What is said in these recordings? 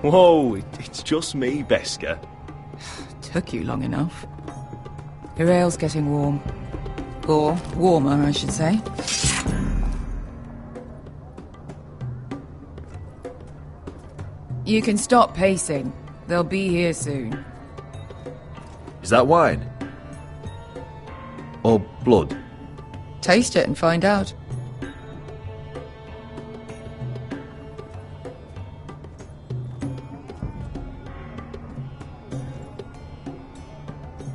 Whoa, it's just me, Beska. Took you long enough. Your ale's getting warm. Or warmer, I should say. You can stop pacing. They'll be here soon. Is that wine? Or blood? Taste it and find out.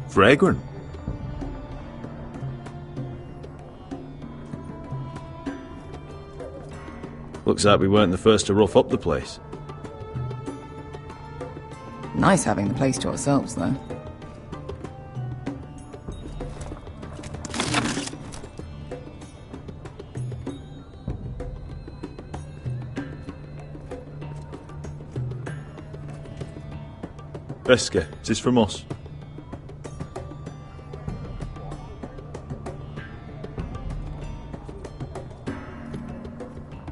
Fragrant. Looks like we weren't the first to rough up the place. Nice having the place to ourselves, though. Beska, is this from us?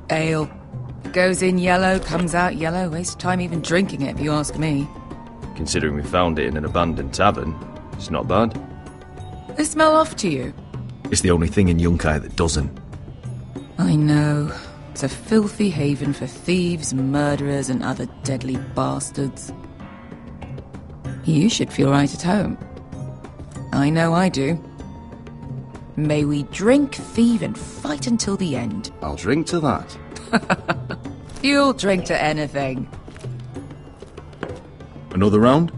Ale. Goes in yellow, comes out yellow. Waste time even drinking it, if you ask me. Considering we found it in an abandoned tavern, it's not bad. They smell off to you? It's the only thing in Yunkai that doesn't. I know. It's a filthy haven for thieves, murderers, and other deadly bastards. You should feel right at home. I know I do. May we drink, thieve, and fight until the end. I'll drink to that. You'll drink to anything. Another round?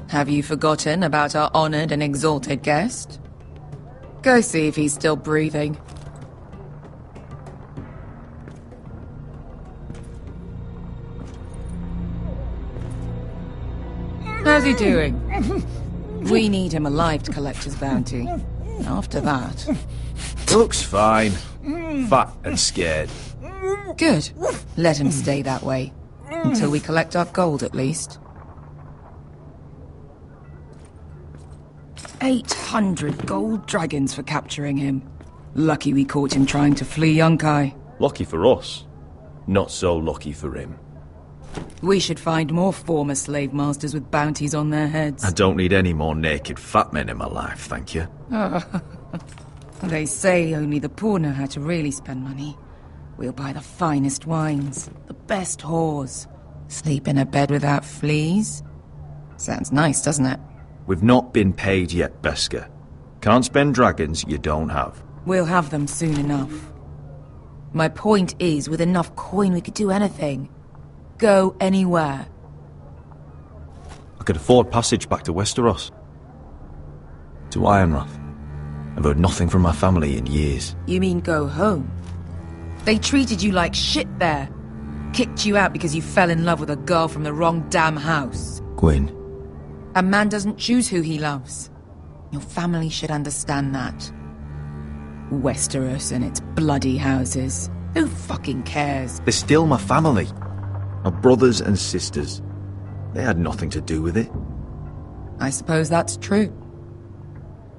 Have you forgotten about our honored and exalted guest? Go see if he's still breathing. How's he doing? We need him alive to collect his bounty. After that... Looks fine. Fat and scared. Good. Let him stay that way. Until we collect our gold, at least. 800 gold dragons for capturing him. Lucky we caught him trying to flee Yunkai. Lucky for us. Not so lucky for him. We should find more former slave masters with bounties on their heads. I don't need any more naked fat men in my life, thank you. They say only the poor know how to really spend money. We'll buy the finest wines, the best whores. Sleep in a bed without fleas? Sounds nice, doesn't it? We've not been paid yet, Beska. Can't spend dragons you don't have. We'll have them soon enough. My point is, with enough coin we could do anything. Go anywhere. I could afford passage back to Westeros. To Ironrath. I've heard nothing from my family in years. You mean go home? They treated you like shit there. Kicked you out because you fell in love with a girl from the wrong damn house. Gwyn. A man doesn't choose who he loves. Your family should understand that. Westeros and its bloody houses. Who fucking cares? They're still my family. My brothers and sisters. They had nothing to do with it. I suppose that's true.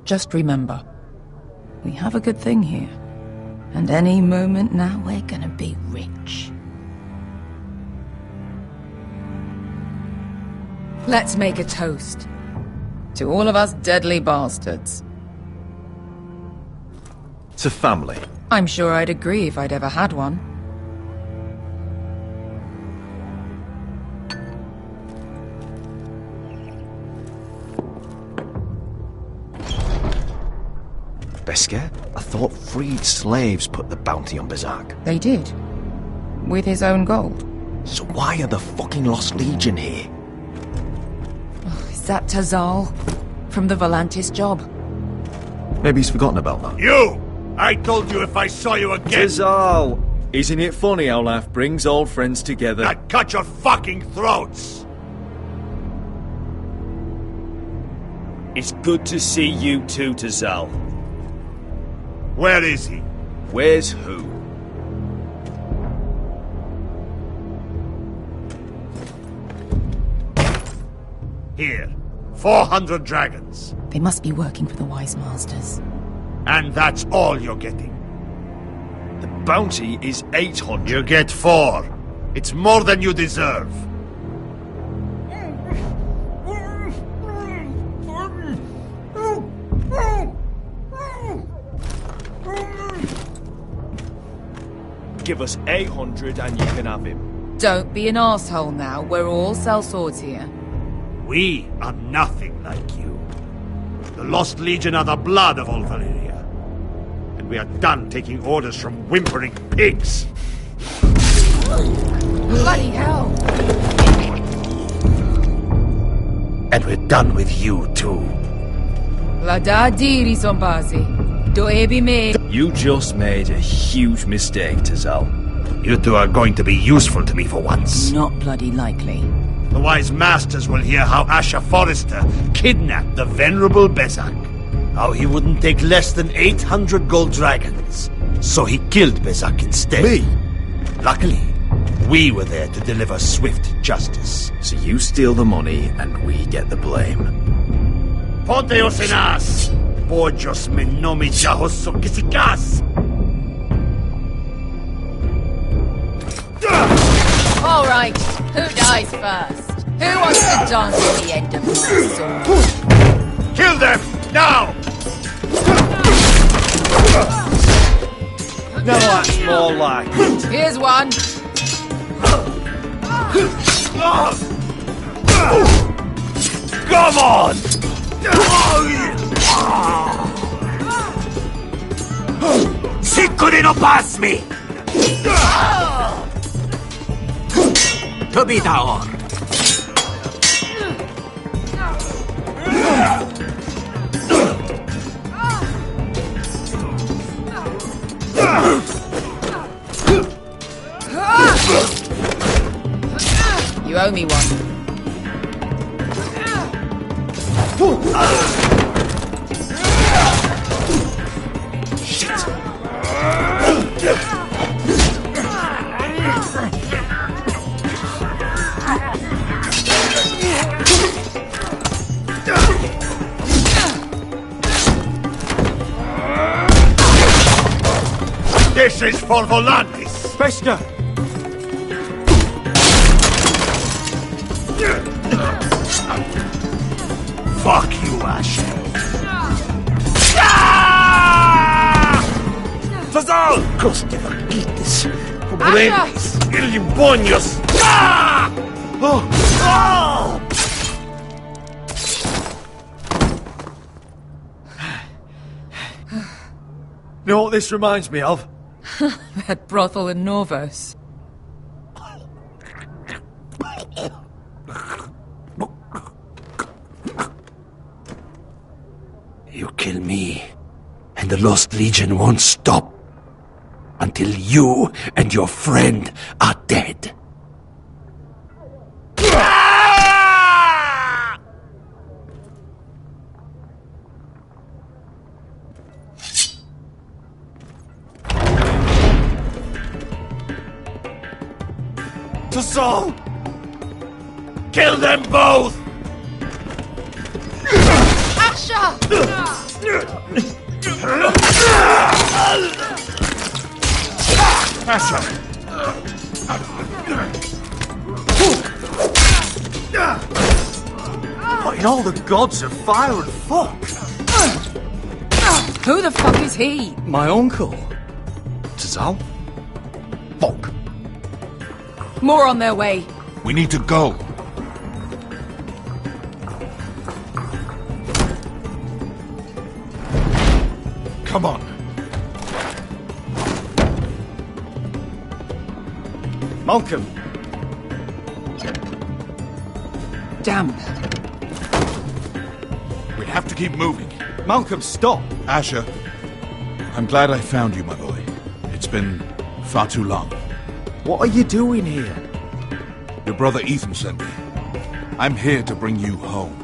Just remember, we have a good thing here. And any moment now we're gonna be rich. Let's make a toast. To all of us deadly bastards. To family. I'm sure I'd agree if I'd ever had one. Beska, I thought freed slaves put the bounty on Berserk. They did. With his own gold. So why are the fucking Lost Legion here? Is that Tazal? From the Volantis job? Maybe he's forgotten about that. You! I told you if I saw you again... Tazal! Isn't it funny how life brings old friends together? I'd cut your fucking throats! It's good to see you too, Tazal. Where is he? Where's who? Here, 400 dragons. They must be working for the Wise Masters. And that's all you're getting. The bounty is 800. You get 4. It's more than you deserve. Give us 800 and you can have him. Don't be an asshole now. We're all sellswords here. We are nothing like you. The Lost Legion are the blood of all Valyria. And we are done taking orders from whimpering pigs. Bloody hell! And we're done with you, too. La da diri sombazi. Do ebi me. You just made a huge mistake, Tazal. You two are going to be useful to me for once. Not bloody likely. The Wise Masters will hear how Asher Forrester kidnapped the venerable Bezak. How he wouldn't take less than 800 gold dragons. So he killed Bezak instead. Me? Luckily, we were there to deliver swift justice. So you steal the money and we get the blame. Ponteos en as! Pojos me nomi chahoso kisikas! All right, who dies first? Who wants to dance at the end of my sword? Kill them! Now! No, that's more like it. Here's one. Come on! Siccone no pasmi! Tobitaor! You owe me one. This is for Volantis! Bester! Fuck you, Asher! Tazal! Coste vaquites! Pobrenis! Ilibonios! You know what this reminds me of? That brothel in Norvos. You kill me, and the Lost Legion won't stop until you and your friend are dead. Tazal! Kill them both! Asher! What in all the gods of fire and fuck? Who the fuck is he? My uncle. Tazal? Fuck. More on their way. We need to go. Come on. Malcolm. Damn. We have to keep moving. Malcolm, stop! Asher, I'm glad I found you, my boy. It's been far too long. What are you doing here? Your brother Ethan sent me. I'm here to bring you home.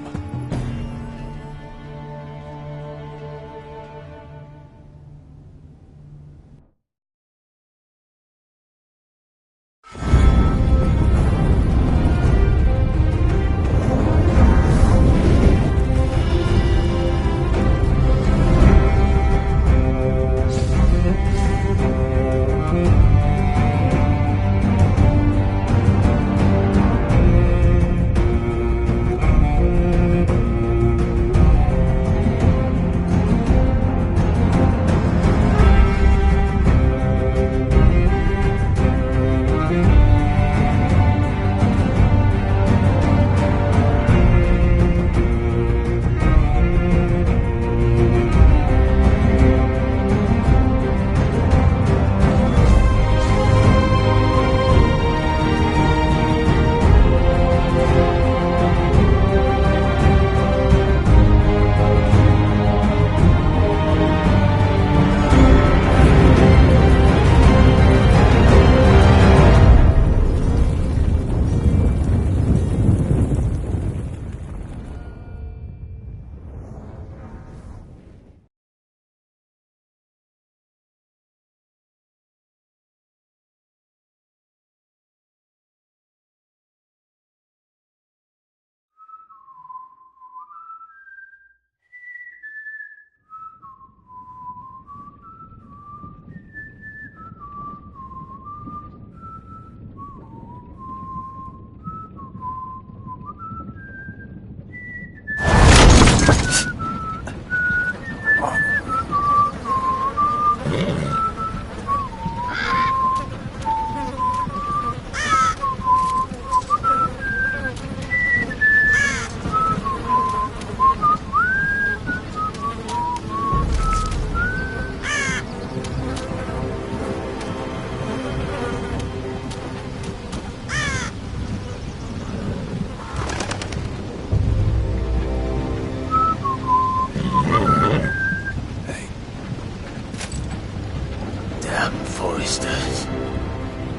Damn Foresters.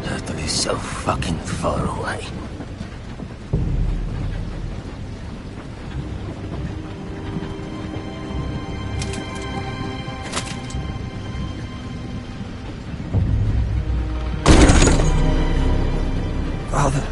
Turtle is so fucking far away. Father.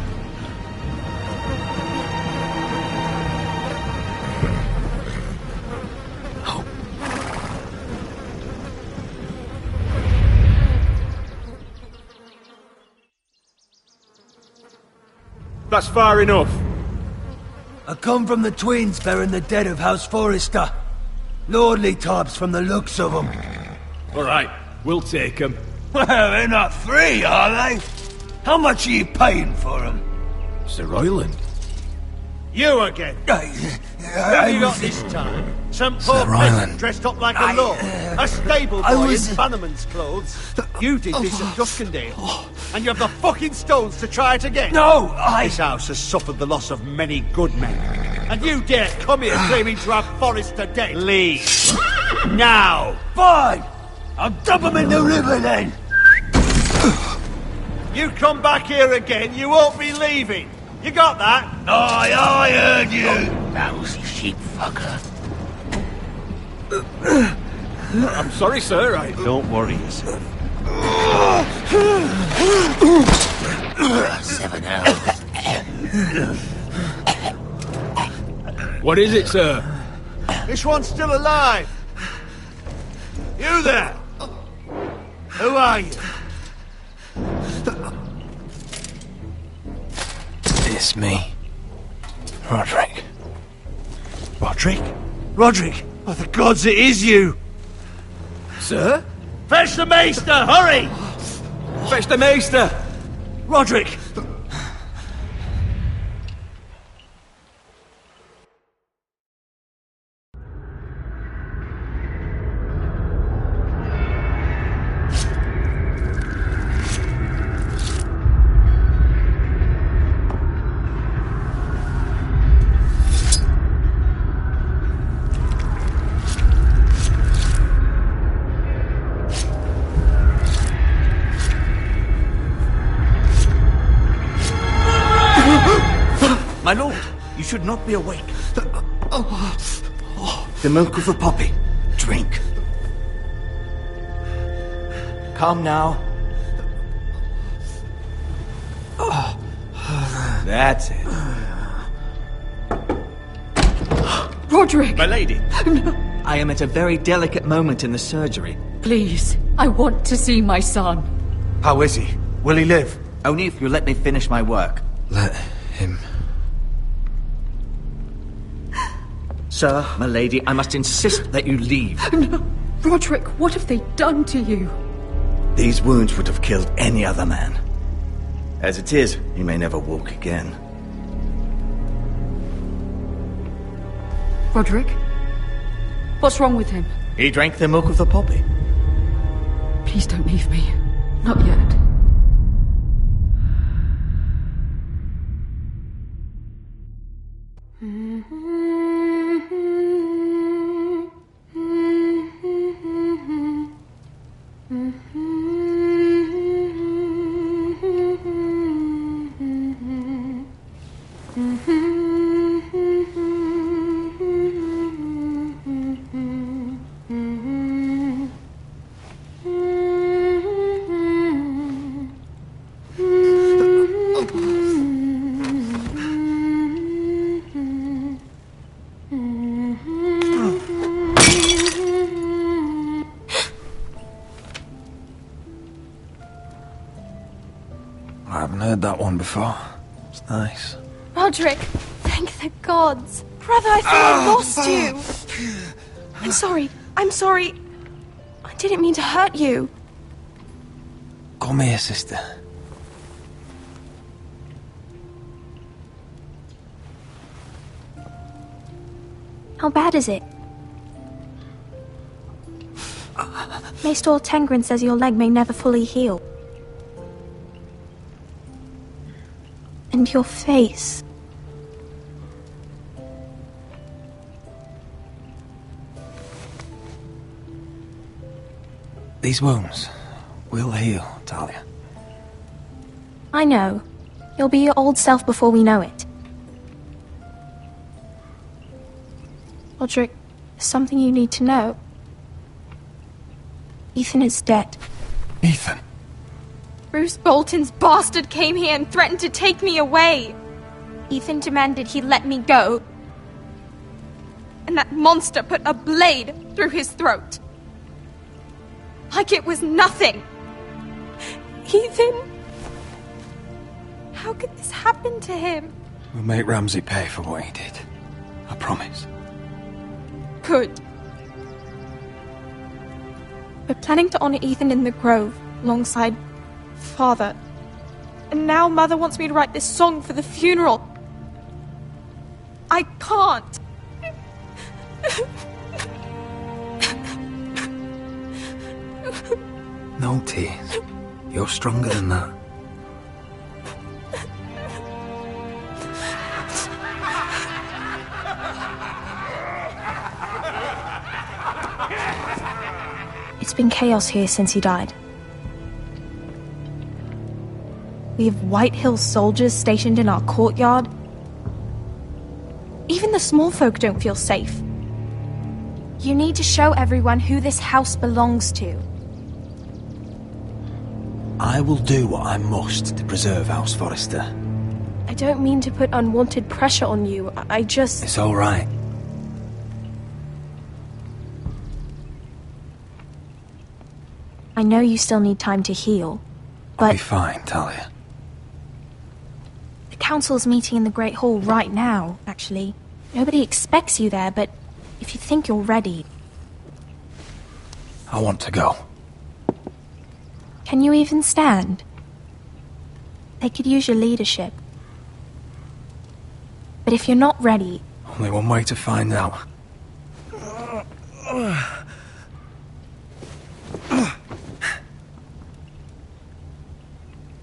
That's far enough. I come from the twins bearing the dead of House Forrester. Lordly types from the looks of them. All right, we'll take them. Well, they're not free, are they? How much are you paying for them? Sir Royland. You again. Who have you got this time? Some poor peasant dressed up like a lord. A stable boy in Bannerman's clothes. You did this at Duskendale. And you have the fucking stones to try it again. No, This house has suffered the loss of many good men. And you dare come here claiming to have Forrester dead. Leave. Now. Fine! I'll dump them in the river then! You come back here again, you won't be leaving. You got that? Aye, I heard you! Lousy sheep fucker. I'm sorry, sir. Don't worry yourself. 7 hours. What is it, sir? This one's still alive. You there? Who are you? It's me. Roderick. Roderick? Roderick? Oh, the gods, it is you! Sir? Fetch the maester, hurry! Fetch the maester! Roderick! My lord, you should not be awake. The milk of the poppy. Drink. Calm now. That's it. Roderick! My lady. No. I am at a very delicate moment in the surgery. Please, I want to see my son. How is he? Will he live? Only if you let me finish my work. Let him... Sir, my lady, I must insist that you leave. No. Roderick, what have they done to you? These wounds would have killed any other man. As it is, he may never walk again. Roderick? What's wrong with him? He drank the milk of the poppy. Please don't leave me. Not yet. I haven't heard that one before. It's nice. Roderick, thank the gods. Brother, I thought I lost you. I'm sorry. I'm sorry. I didn't mean to hurt you. Come here, sister. How bad is it? Maester Tengrin says your leg may never fully heal. And your face. These wounds, We'll heal, Talia. I know. You'll be your old self before we know it. Roderick, there's something you need to know. Ethan is dead. Ethan? Bruce Bolton's bastard came here and threatened to take me away. Ethan demanded he let me go. And that monster put a blade through his throat. Like it was nothing. Ethan... How could this happen to him? We'll make Ramsay pay for what he did. I promise. Good. We're planning to honor Ethan in the Grove, alongside Father. And now Mother wants me to write this song for the funeral. I can't. No tears. You're stronger than that. It's been chaos here since he died. We have White Hill soldiers stationed in our courtyard. Even the small folk don't feel safe. You need to show everyone who this house belongs to. I will do what I must to preserve House Forrester. I don't mean to put unwanted pressure on you. I just... It's all right. I know you still need time to heal, but... I'll be fine, Talia. The council's meeting in the Great Hall right now, actually. Nobody expects you there, but if you think you're ready... I want to go. Can you even stand? They could use your leadership. But if you're not ready... Only one way to find out.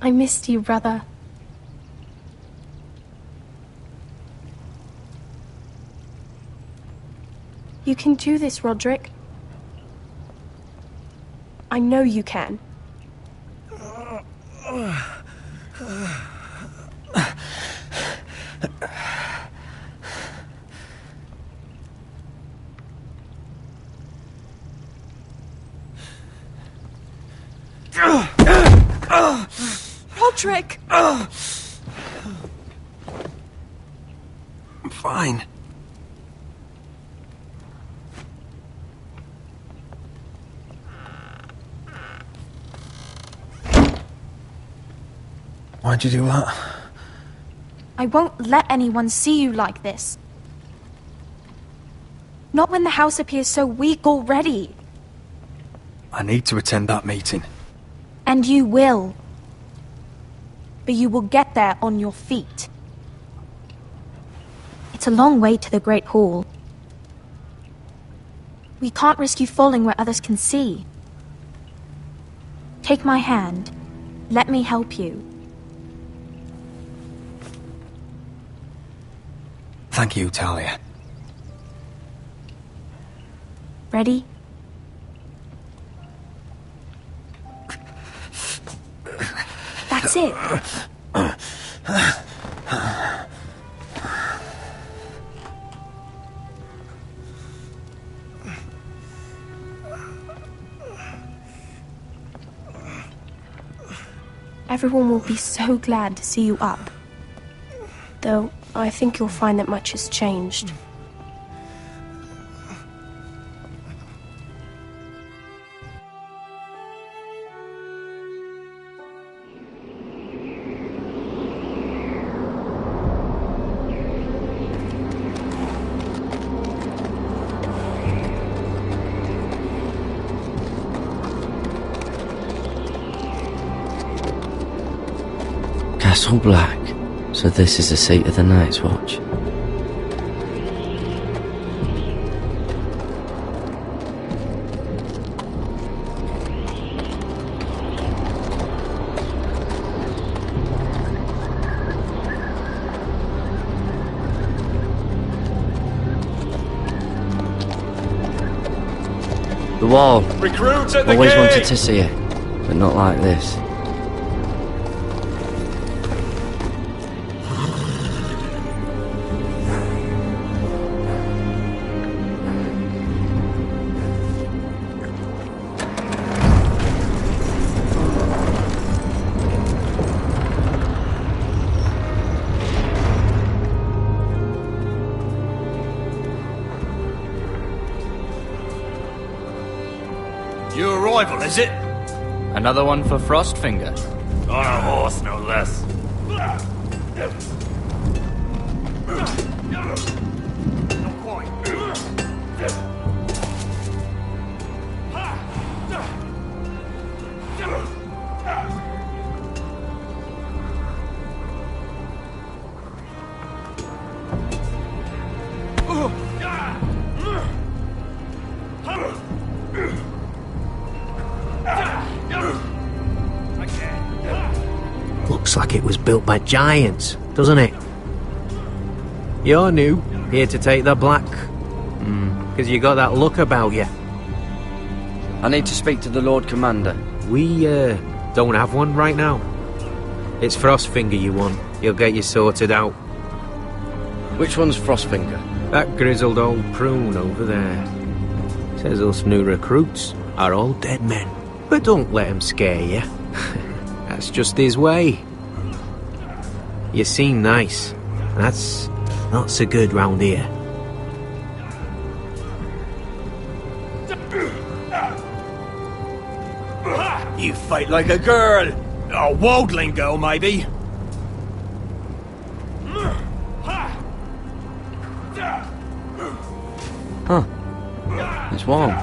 I missed you, brother. You can do this, Roderick. I know you can. Roderick! I'm fine. Why'd you do that? I won't let anyone see you like this. Not when the house appears so weak already. I need to attend that meeting. And you will. But you will get there on your feet. It's a long way to the Great Hall. We can't risk you falling where others can see. Take my hand. Let me help you. Thank you, Talia. Ready? That's it. Everyone will be so glad to see you up. Though, I think you'll find that much has changed. Castle Black. So this is the seat of the Night's Watch. The wall. Recruits at the Always gate. wanted to see it. but not like this. Your arrival, is it? Another one for Frostfinger. On a horse, no less. Looks like it was built by giants, doesn't it? You're new, here to take the black. Because you got that look about you. I need to speak to the Lord Commander. We, don't have one right now. It's Frostfinger you want. He'll get you sorted out. Which one's Frostfinger? That grizzled old prune over there. Says us new recruits are all dead men. But don't let him scare you. That's just his way. You seem nice. That's not so good round here. You fight like a girl. A wildling girl, maybe. Huh. It's warm.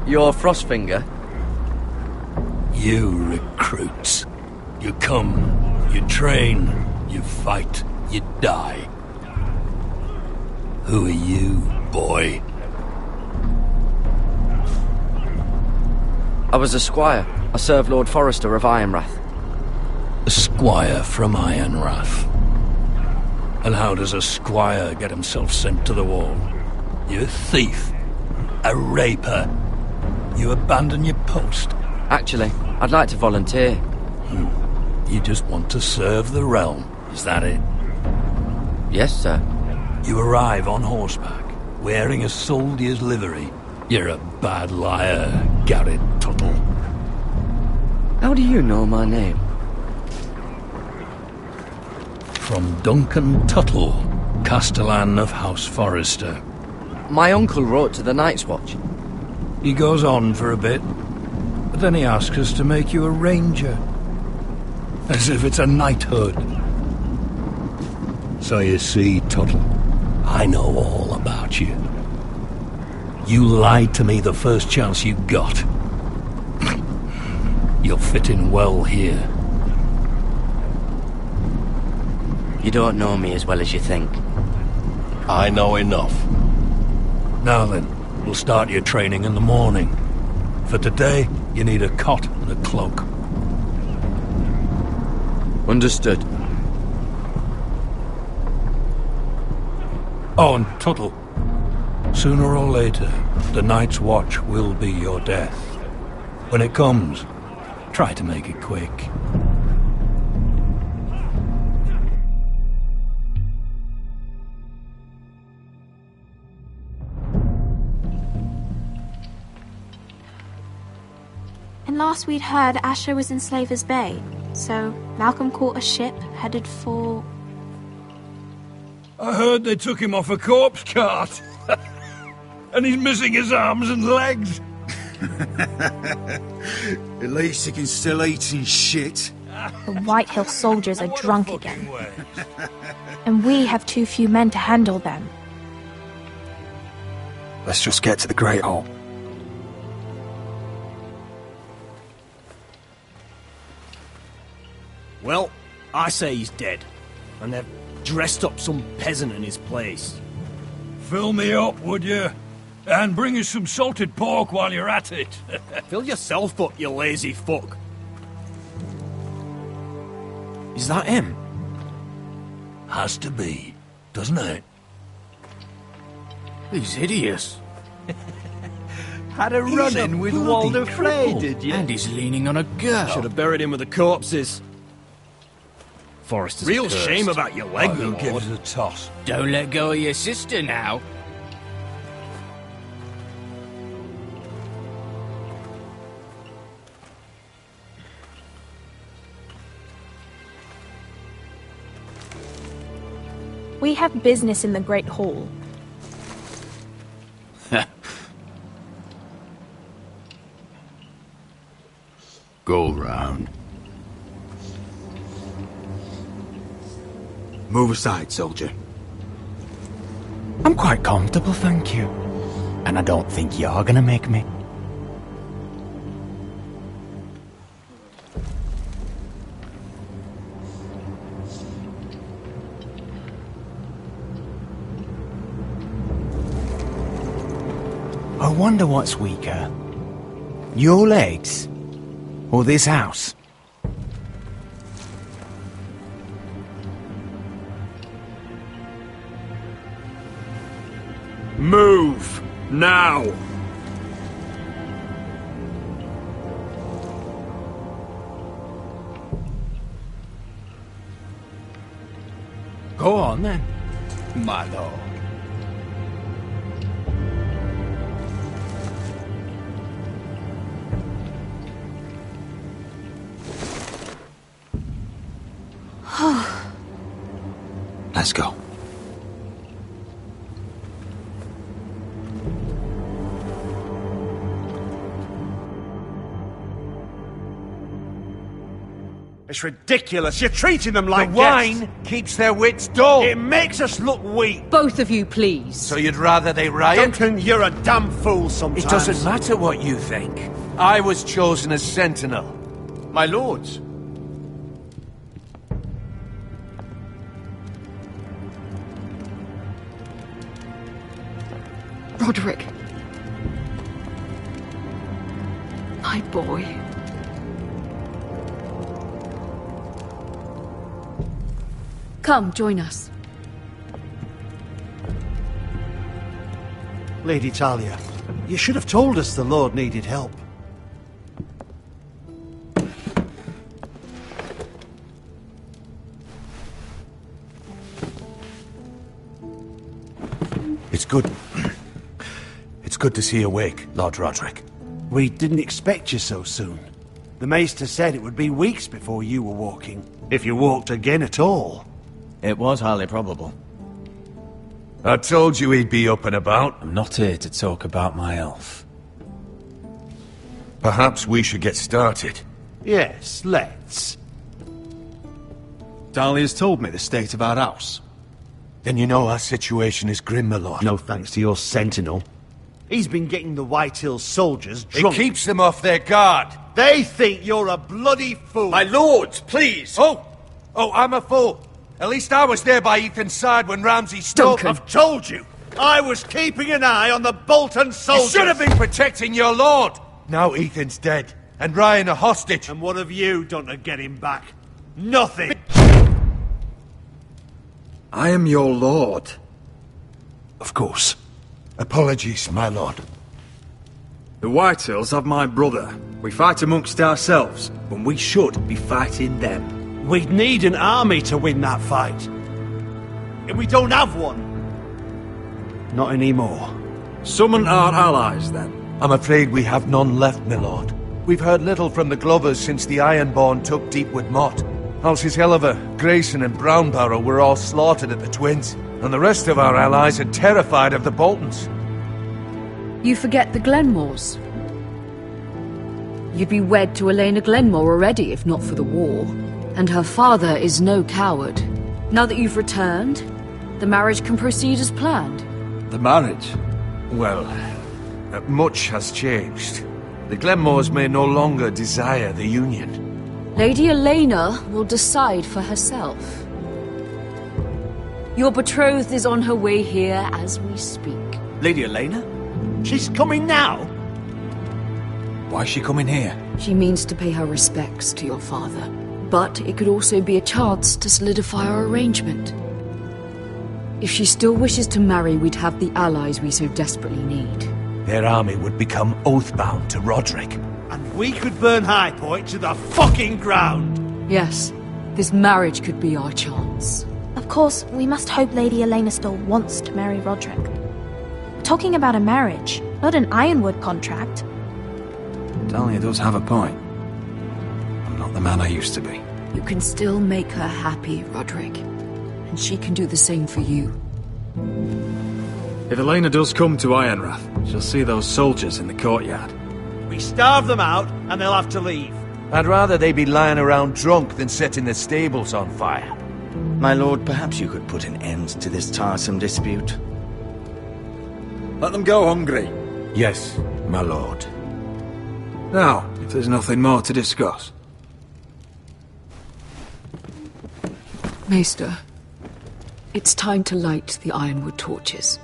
You're Frostfinger? You recruits. You come, you train, you fight, you die. Who are you, boy? I was a squire. I served Lord Forrester of Ironrath. A squire from Ironrath. And how does a squire get himself sent to the wall? You a thief? A raper? You abandon your post? Actually, I'd like to volunteer. You just want to serve the realm, is that it? Yes, sir. You arrive on horseback, wearing a soldier's livery. You're a bad liar, Garrett Tuttle. How do you know my name? From Duncan Tuttle, Castellan of House Forrester. My uncle wrote to the Night's Watch. He goes on for a bit, but then he asks us to make you a ranger. As if it's a knighthood. So you see, Tuttle, I know all about you. You lied to me the first chance you got. You'll fit in well here. You don't know me as well as you think. I know enough. Now then, we'll start your training in the morning. For today, you need a cot and a cloak. Understood. Oh, and Tuttle. Sooner or later, the Night's Watch will be your death. When it comes, try to make it quick. And last we'd heard, Asher was in Slaver's Bay, so Malcolm caught a ship headed for... I heard they took him off a corpse cart. And he's missing his arms and legs. At least he can still eat and shit. The Whitehill soldiers are drunk again. And we have too few men to handle them. Let's just get to the Great Hall. Well, I say he's dead. And they've dressed up some peasant in his place. Fill me up, would you? And bring us some salted pork while you're at it. Fill yourself up, you lazy fuck. Is that him? Has to be, doesn't it? He's hideous. Had a run-in with Walder Frey, did you? And he's leaning on a girl. Should have buried him with the corpses. Forrester's Real cursed. shame about your leg, I my will give lord. it a toss. Don't let go of your sister now. We have business in the Great Hall. Go round. Move aside, soldier. I'm quite comfortable, thank you. And I don't think you're gonna make me. I wonder what's weaker. Your legs? Or this house? Move! Now! Go on then, my lord. Let's go. It's ridiculous. You're treating them like The wine keeps their wits dull. It makes us look weak. Both of you, please. So you'd rather they riot? Duncan, you're a damn fool sometimes. It doesn't matter what you think. I was chosen as sentinel. My lords. Roderick. My boy. Come, join us. Lady Talia, you should have told us the Lord needed help. It's good. It's good to see you awake, Lord Roderick. We didn't expect you so soon. The Maester said it would be weeks before you were walking, if you walked again at all. It was highly probable. I told you he'd be up and about. I'm not here to talk about my elf. Perhaps we should get started. Yes, let's. Dahlia's told me the state of our house. Then you know our situation is grim, my lord. No thanks to your sentinel. He's been getting the White Hills soldiers drunk. It keeps them off their guard. They think you're a bloody fool. My lords, please! Oh, I'm a fool. At least I was there by Ethan's side when Ramsay stole... I've told you! I was keeping an eye on the Bolton soldiers! You should have been protecting your lord! Now Ethan's dead, and Ryan a hostage. And what have you done to get him back? Nothing! I am your lord. Of course. Apologies, my lord. The Whitehills have my brother. We fight amongst ourselves, when we should be fighting them. We'd need an army to win that fight. And we don't have one. Not anymore. Summon our allies, then. I'm afraid we have none left, my lord. We've heard little from the Glovers since the Ironborn took Deepwood Motte. Halsey's Helliver, Grayson and Brownbarrow were all slaughtered at the Twins, and the rest of our allies are terrified of the Boltons. You forget the Glenmores. You'd be wed to Elena Glenmore already, if not for the war. And her father is no coward. Now that you've returned, the marriage can proceed as planned. The marriage? Well, much has changed. The Glenmores may no longer desire the union. Lady Elena will decide for herself. Your betrothed is on her way here as we speak. Lady Elena? She's coming now? Why's she coming here? She means to pay her respects to your father. But it could also be a chance to solidify our arrangement. If she still wishes to marry, we'd have the allies we so desperately need. Their army would become oath-bound to Roderick. And we could burn High Point to the fucking ground! Yes, this marriage could be our chance. Of course, we must hope Lady Elena still wants to marry Roderick. We're talking about a marriage, not an Ironwood contract. Talia does have a point. I'm not the man I used to be. You can still make her happy, Roderick. And she can do the same for you. If Elena does come to Ironrath, she'll see those soldiers in the courtyard. We starve them out, and they'll have to leave. I'd rather they be lying around drunk than setting the stables on fire. My lord, perhaps you could put an end to this tiresome dispute. Let them go hungry. Yes, my lord. Now, if there's nothing more to discuss. Maester, it's time to light the Ironwood torches.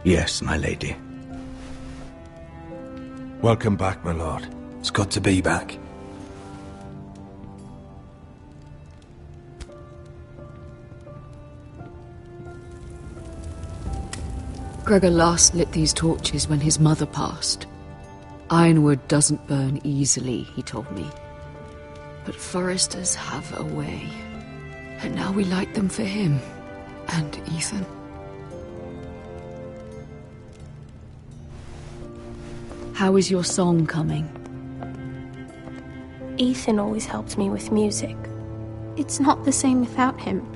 Yes, my lady. Welcome back, my lord. It's good to be back. Gregor last lit these torches when his mother passed. Ironwood doesn't burn easily, he told me. But foresters have a way. And now we light them for him. And Ethan. How is your song coming? Ethan always helped me with music. It's not the same without him.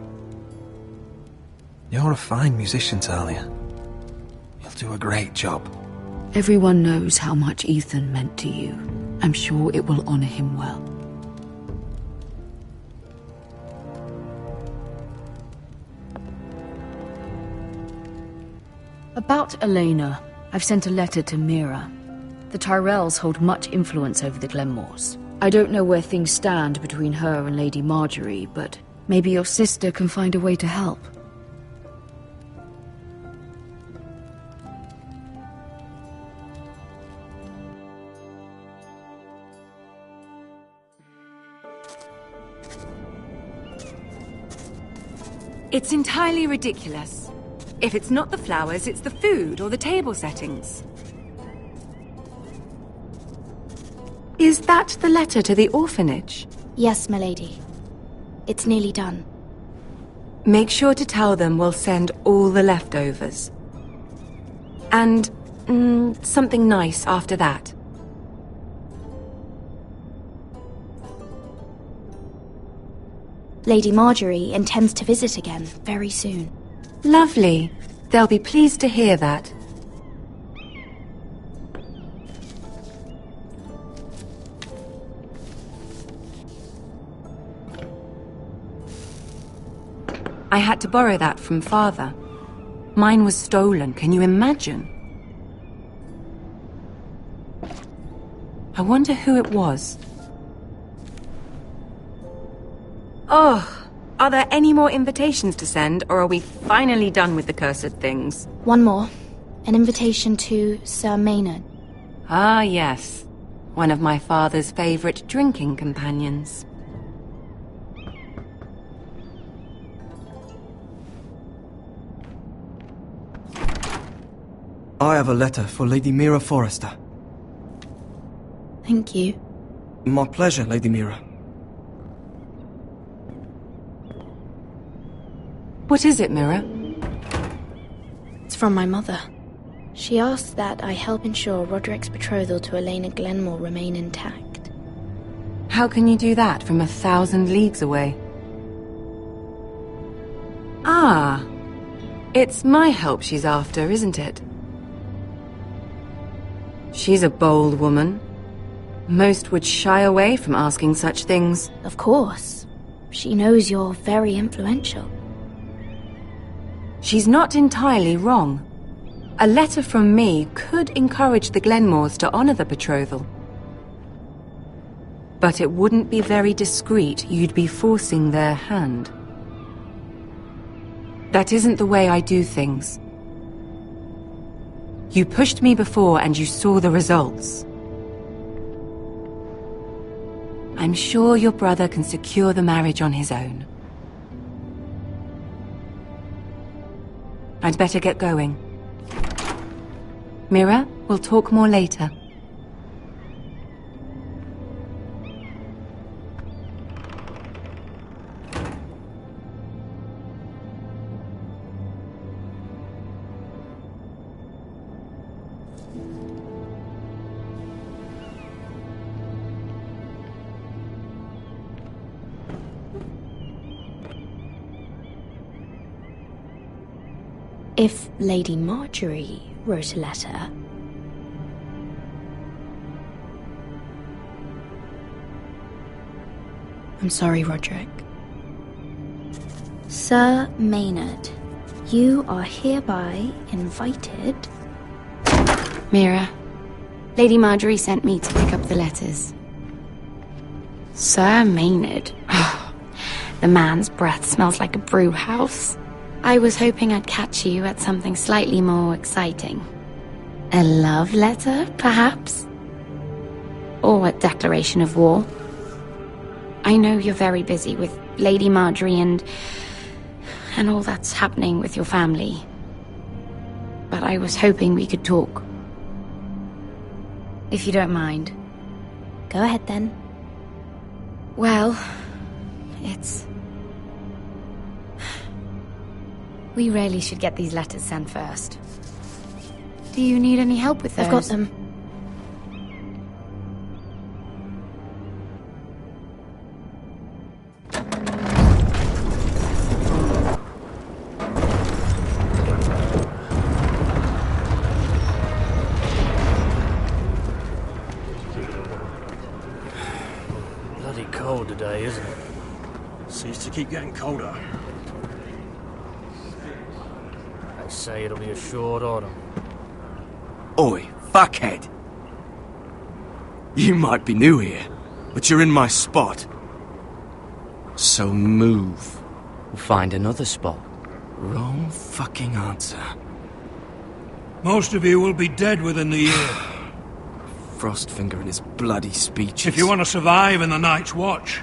You're a fine musician, Talia. You'll do a great job. Everyone knows how much Ethan meant to you. I'm sure it will honor him well. About Elena, I've sent a letter to Mira. The Tyrells hold much influence over the Glenmores. I don't know where things stand between her and Lady Marjorie, but maybe your sister can find a way to help. It's entirely ridiculous. If it's not the flowers, it's the food or the table settings. Is that the letter to the orphanage? Yes, my lady. It's nearly done. Make sure to tell them we'll send all the leftovers. And something nice after that. Lady Marjorie intends to visit again very soon. Lovely. They'll be pleased to hear that. I had to borrow that from Father. Mine was stolen, can you imagine? I wonder who it was. Oh, are there any more invitations to send, or are we finally done with the cursed things? One more. An invitation to Sir Maynard. Ah, yes. One of my father's favorite drinking companions. I have a letter for Lady Mira Forrester. Thank you. My pleasure, Lady Mira. What is it, Mira? It's from my mother. She asks that I help ensure Roderick's betrothal to Elena Glenmore remain intact. How can you do that from 1,000 leagues away? Ah, it's my help she's after, isn't it? She's a bold woman. Most would shy away from asking such things. Of course. She knows you're very influential. She's not entirely wrong. A letter from me could encourage the Glenmores to honor the betrothal. But it wouldn't be very discreet. You'd be forcing their hand. That isn't the way I do things. You pushed me before and you saw the results. I'm sure your brother can secure the marriage on his own. I'd better get going. Mira, we'll talk more later. If Lady Marjorie wrote a letter... I'm sorry, Roderick. Sir Maynard, you are hereby invited... Mira, Lady Marjorie sent me to pick up the letters. Sir Maynard? The man's breath smells like a brew house. I was hoping I'd catch you at something slightly more exciting. A love letter, perhaps? Or a declaration of war? I know you're very busy with Lady Marjorie and all that's happening with your family. But I was hoping we could talk. If you don't mind. Go ahead then. Well, it's... We really should get these letters sent first. Do you need any help with those? I've got them. Bloody cold today, isn't it? Seems to keep getting colder. They say it'll be a short autumn. Oi, fuckhead. You might be new here, but you're in my spot. So move. We'll find another spot. Wrong fucking answer. Most of you will be dead within the year. Frostfinger and his bloody speeches. If you want to survive in the Night's Watch,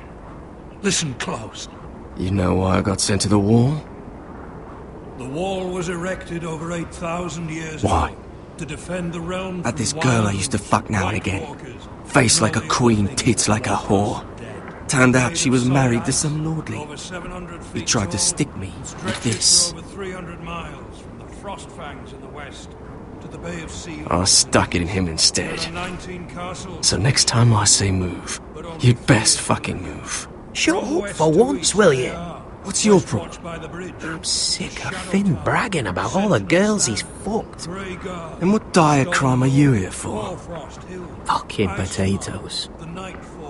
listen close. You know why I got sent to the wall? The wall was erected over 8,000 years Why? ago to defend the realm Had this from girl I wild used to fuck now and again. Walkers. Face like a queen, tits like a whore. Turned out she was married to some lordly. He tried to stick me with this. Over 300 miles from the frost fangs in the west to the Bay of Sea. I stuck it in him instead. There are 19 castles. So next time I say move, you'd best fucking move. Shut up for once, will you? What's your problem? I'm sick of Finn bragging about all the girls he's fucked. And what dire crime are you here for? Fucking potatoes.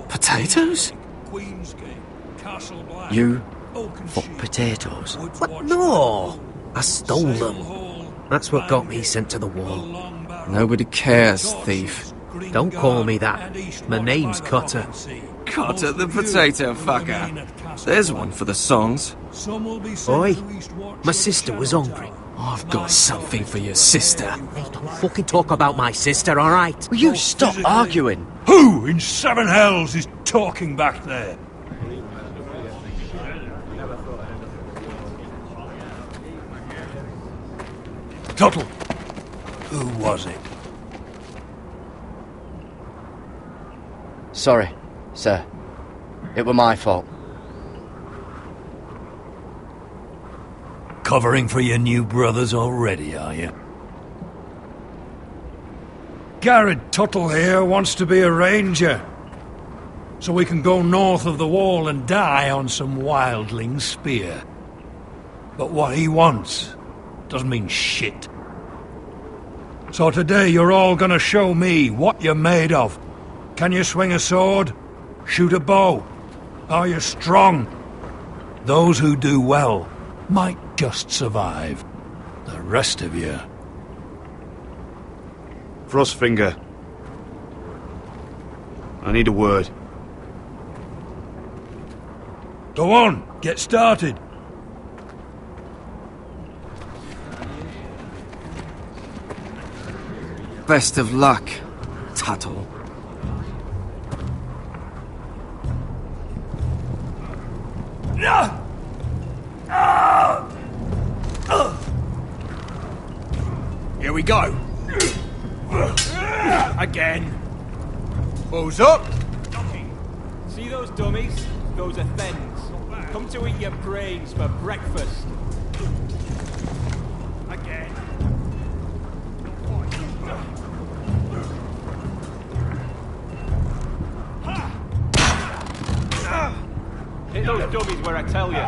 Potatoes? You fuck potatoes? What? No! I stole them. That's what got me sent to the wall. Nobody cares, thief. Don't call me that. My name's Cutter. Cutter the potato fucker. There's one for the songs. Oi, my sister was hungry. I've got something for your sister. Hey, don't fucking talk about my sister, alright? Will you stop arguing? Who in seven hells is talking back there? Tuttle. Who was it? Sorry, sir. It were my fault. Covering for your new brothers already, are you? Garrett Tuttle here wants to be a ranger. So we can go north of the wall and die on some wildling's spear. But what he wants doesn't mean shit. So today you're all gonna show me what you're made of. Can you swing a sword? Shoot a bow? Are you strong? Those who do well might just survive. The rest of you... Frostfinger. I need a word. Go on, get started. Best of luck, Tuttle. Here we go. Again. Balls up. See those dummies? Those are thens. Come to eat your brains for breakfast. Again. Hit those dummies where I tell you.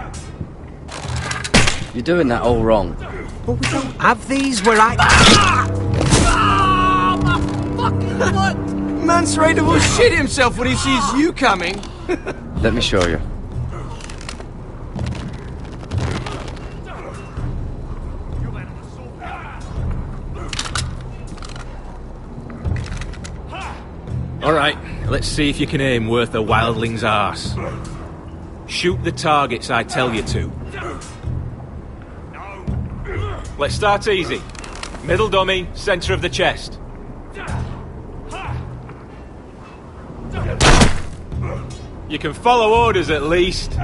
You're doing that all wrong. But we don't have these where I... Fucking what? Mance Raider will shit himself when he sees you coming. Let me show you. Alright, let's see if you can aim worth a wildling's arse. Shoot the targets I tell you to. Let's start easy. Middle dummy, centre of the chest. You can follow orders at least.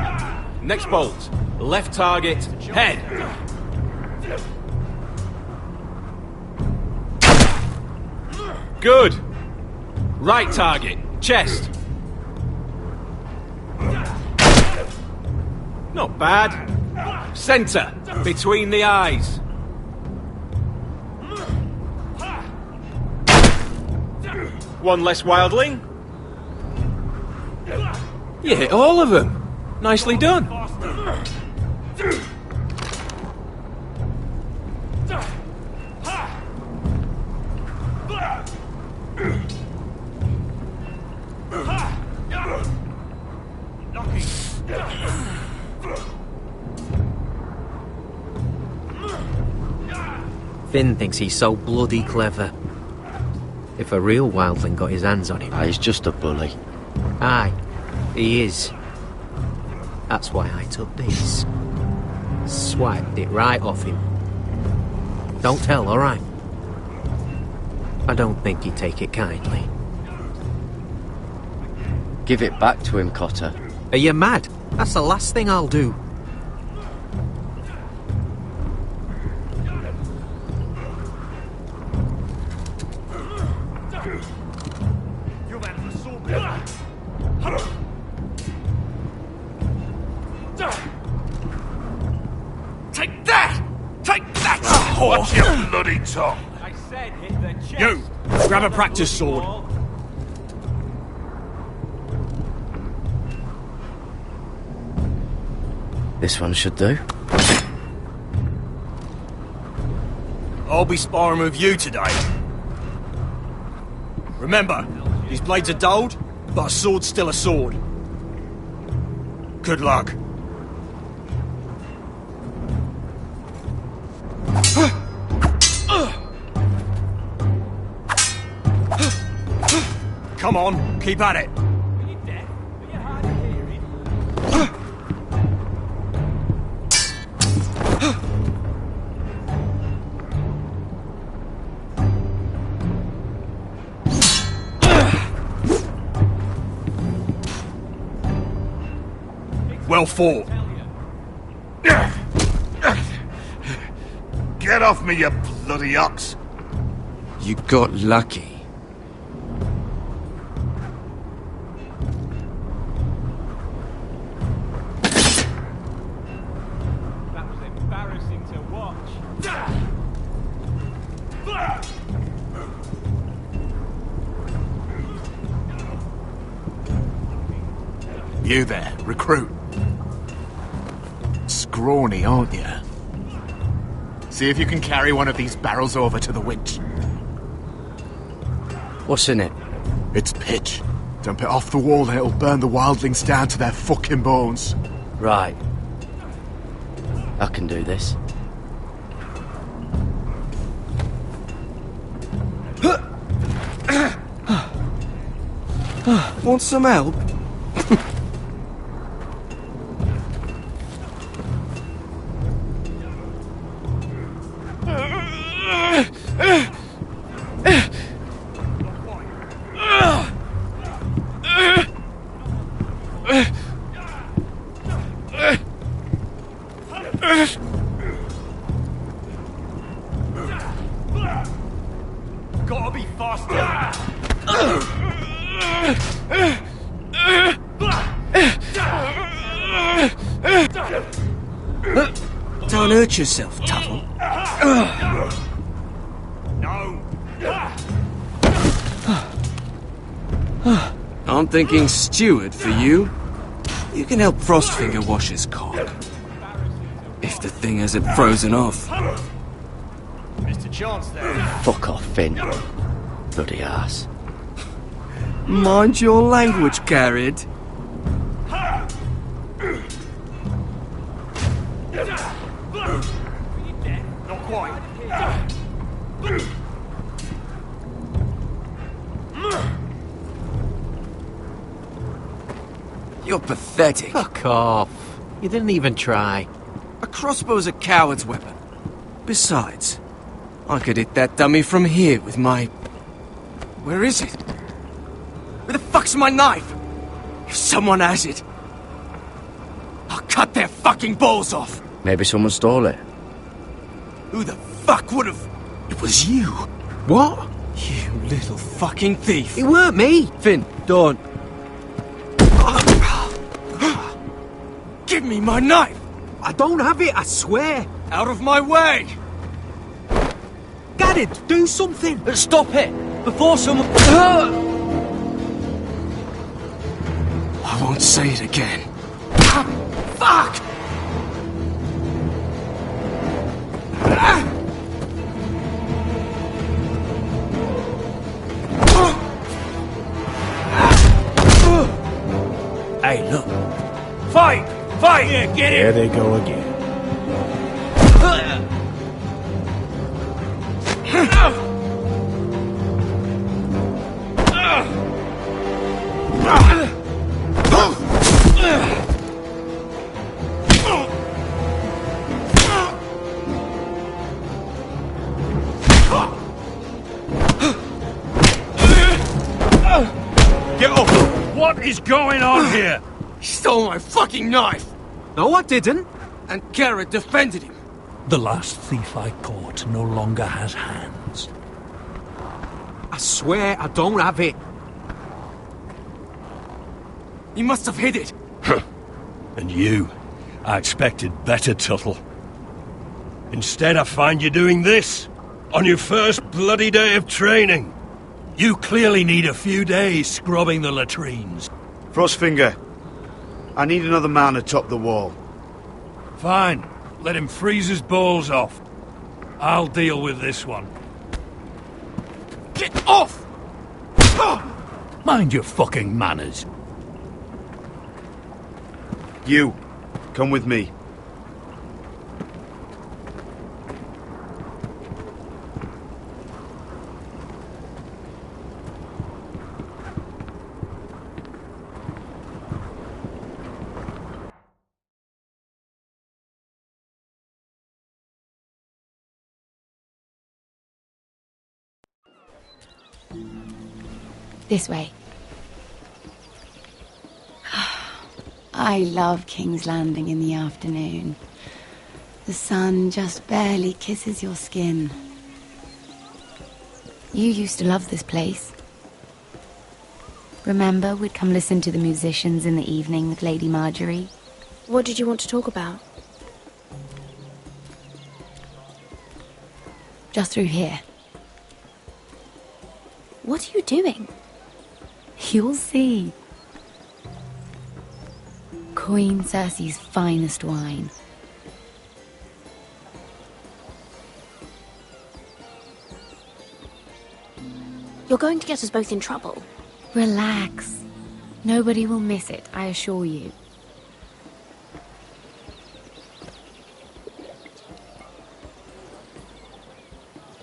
Next bolt. Left target, head. Good. Right target, chest. Not bad. Centre, between the eyes. One less wildling. You hit all of them. Nicely done. Finn thinks he's so bloody clever. If a real wildling got his hands on him... He's just a bully. Aye, he is. That's why I took this. Swiped it right off him. Don't tell, alright? I don't think he'd take it kindly. Give it back to him, Cotter. Are you mad? That's the last thing I'll do. Take that! Take that! Watch your bloody tongue! I said hit the chest. You! Grab a practice sword. This one should do. I'll be sparring with you today. Remember, these blades are dulled, but a sword's still a sword. Good luck. Come on, keep at it. Well fought. Get off me, you bloody ox. You got lucky. That was embarrassing to watch. You there, recruit. Scrawny, aren't you? See if you can carry one of these barrels over to the winch. What's in it? It's pitch. Dump it off the wall and it'll burn the wildlings down to their fucking bones. Right. I can do this. Want some help? Don't hurt yourself, Tuttle. I'm thinking steward for you. You can help Frostfinger wash his cock. If the thing hasn't frozen off. Mr. Chance there. Fuck off, Finn. Bloody ass. Mind your language, Garrett. Not quite. You're pathetic. Fuck off. You didn't even try. A crossbow's a coward's weapon. Besides, I could hit that dummy from here with my... Where is it? Where the fuck's my knife? If someone has it, I'll cut their fucking balls off. Maybe someone stole it. Who the fuck would have... It was you. What? You little fucking thief. It weren't me. Finn, don't. Give me my knife. I don't have it, I swear. Out of my way. Garrett, do something. Stop it. Before someone... I won't say it again. Fuck! Hey, look. Fight! Fight! Yeah, get it! There they go again. Get up! What is going on here? He stole my fucking knife! No, I didn't. And Garrett defended him. The last thief I caught no longer has hands. I swear I don't have it. He must have hid it. And you, I expected better, Tuttle. Instead, I find you doing this on your first bloody day of training. You clearly need a few days scrubbing the latrines. Frostfinger, I need another man atop the wall. Fine. Let him freeze his balls off. I'll deal with this one. Get off! Mind your fucking manners. You, come with me. This way. I love King's Landing in the afternoon. The sun just barely kisses your skin. You used to love this place. Remember, we'd come listen to the musicians in the evening with Lady Marjorie? What did you want to talk about? Just through here. What are you doing? You'll see. Queen Cersei's finest wine. You're going to get us both in trouble. Relax. Nobody will miss it, I assure you.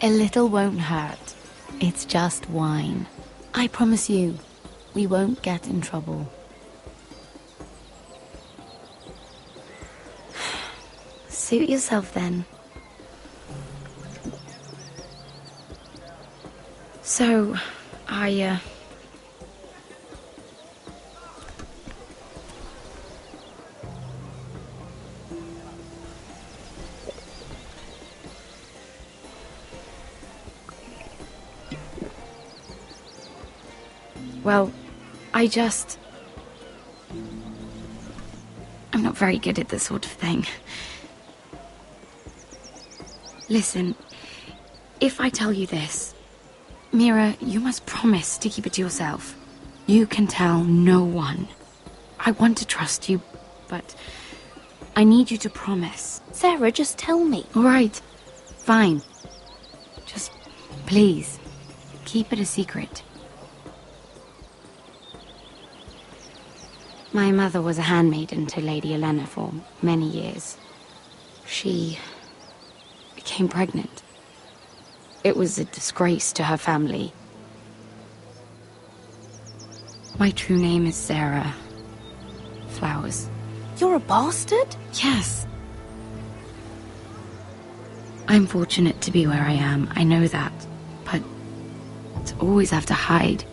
A little won't hurt. It's just wine. I promise you, we won't get in trouble. Suit yourself then. So, Well, I'm not very good at this sort of thing. Listen, if I tell you this, Mira, you must promise to keep it to yourself. You can tell no one. I want to trust you, but I need you to promise. Sarah, just tell me. All right, fine. Just, please, keep it a secret. My mother was a handmaiden to Lady Elena for many years. She became pregnant. It was a disgrace to her family. My true name is Sarah Flowers. You're a bastard? Yes. I'm fortunate to be where I am, I know that. But to always have to hide.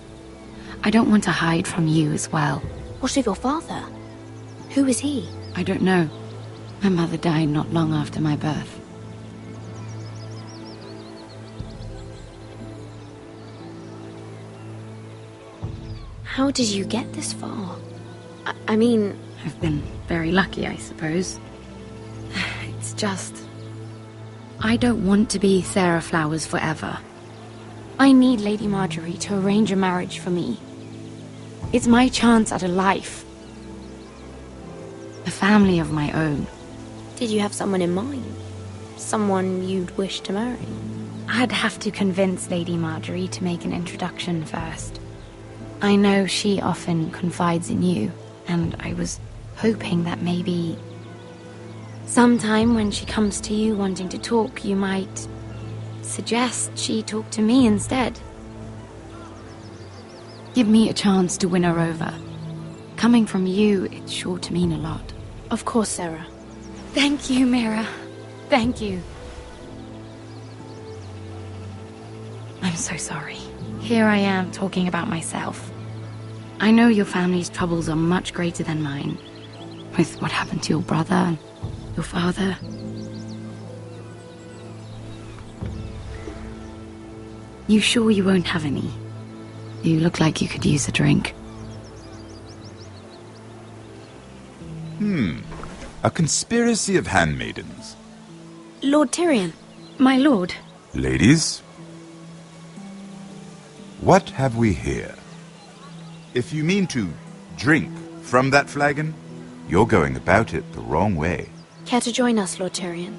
I don't want to hide from you as well. What of your father? Who is he? I don't know. My mother died not long after my birth. How did you get this far? I mean... I've been very lucky, I suppose. It's just... I don't want to be Sarah Flowers forever. I need Lady Marjorie to arrange a marriage for me. It's my chance at a life. A family of my own. Did you have someone in mind? Someone you'd wish to marry? I'd have to convince Lady Marjorie to make an introduction first. I know she often confides in you, and I was hoping that maybe... sometime when she comes to you wanting to talk, you might suggest she talk to me instead. Give me a chance to win her over. Coming from you, it's sure to mean a lot. Of course, Sarah. Thank you, Mira. Thank you. I'm so sorry. Here I am talking about myself. I know your family's troubles are much greater than mine. With what happened to your brother, your father. You sure you won't have any? You look like you could use a drink. A conspiracy of handmaidens. Lord Tyrion. My lord. Ladies, what have we here? If you mean to drink from that flagon, you're going about it the wrong way. Care to join us, Lord Tyrion?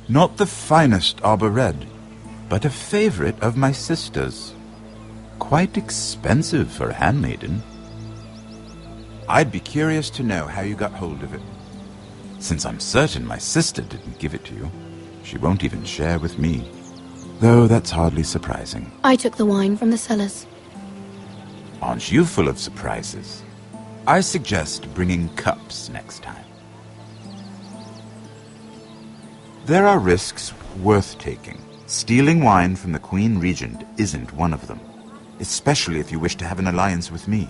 Not the finest arbor red, but a favorite of my sister's. Quite expensive for a handmaiden. I'd be curious to know how you got hold of it. Since I'm certain my sister didn't give it to you, she won't even share with me. Though that's hardly surprising. I took the wine from the cellars. Aren't you full of surprises? I suggest bringing cups next time. There are risks worth taking. Stealing wine from the Queen Regent isn't one of them, especially if you wish to have an alliance with me.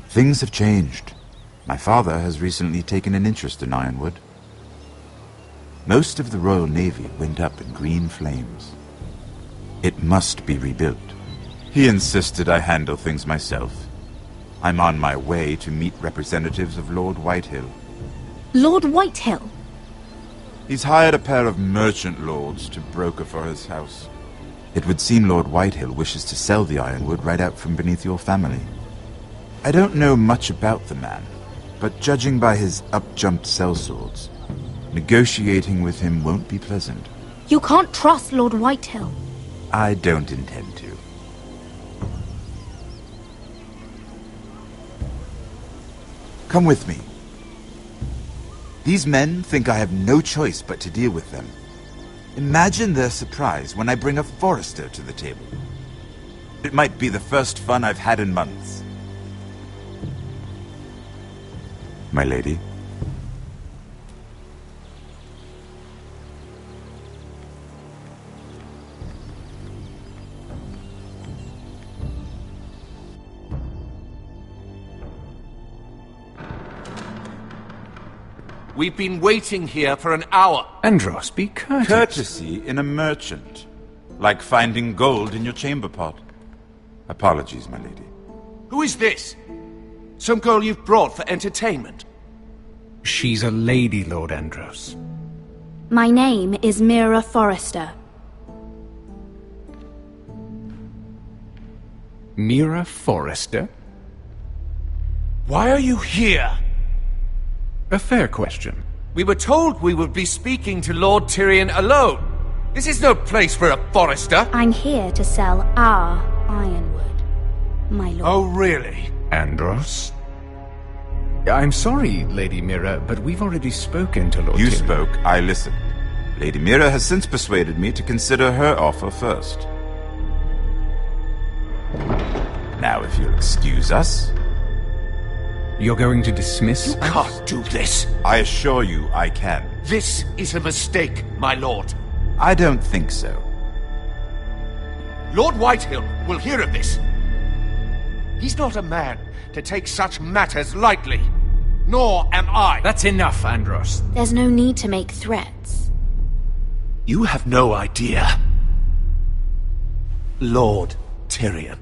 Things have changed. My father has recently taken an interest in Ironwood. Most of the Royal Navy went up in green flames. It must be rebuilt. He insisted I handle things myself. I'm on my way to meet representatives of Lord Whitehill. Lord Whitehill? He's hired a pair of merchant lords to broker for his house. It would seem Lord Whitehill wishes to sell the Ironwood right out from beneath your family. I don't know much about the man, but judging by his up-jumped sellswords, negotiating with him won't be pleasant. You can't trust Lord Whitehill. I don't intend to. Come with me. These men think I have no choice but to deal with them. Imagine their surprise when I bring a forester to the table. It might be the first fun I've had in months. My lady. We've been waiting here for an hour. Andros, be courteous. Courtesy in a merchant. Like finding gold in your chamber pot. Apologies, my lady. Who is this? Some girl you've brought for entertainment? She's a lady, Lord Andros. My name is Mira Forrester. Mira Forrester? Why are you here? A fair question. We were told we would be speaking to Lord Tyrion alone. This is no place for a Forrester. I'm here to sell our ironwood, my lord. Oh, really? Andros? I'm sorry, Lady Mira, but we've already spoken to Lord You Tyrion. spoke, I listened. Lady Mira has since persuaded me to consider her offer first. Now, if you'll excuse us... You're going to dismiss You can't do this. I assure you I can. This is a mistake, my lord. I don't think so. Lord Whitehill will hear of this. He's not a man to take such matters lightly. Nor am I. That's enough, Andros. There's no need to make threats. You have no idea. Lord Tyrion.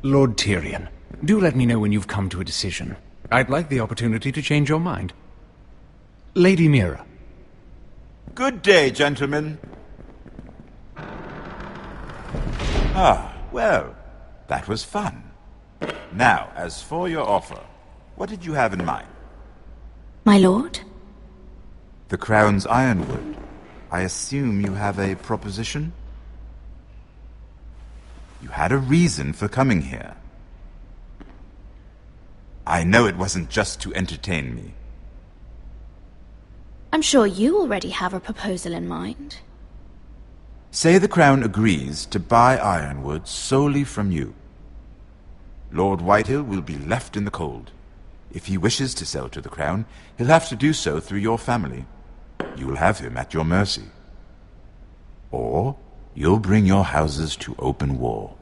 Lord Tyrion, do let me know when you've come to a decision. I'd like the opportunity to change your mind. Lady Mira. Good day, gentlemen. Ah, well, that was fun. Now, as for your offer, what did you have in mind? My lord? The Crown's ironwood. I assume you have a proposition? You had a reason for coming here. I know it wasn't just to entertain me. I'm sure you already have a proposal in mind. Say the Crown agrees to buy ironwood solely from you. Lord Whitehill will be left in the cold. If he wishes to sell to the Crown, he'll have to do so through your family. You'll have him at your mercy. Or you'll bring your houses to open war.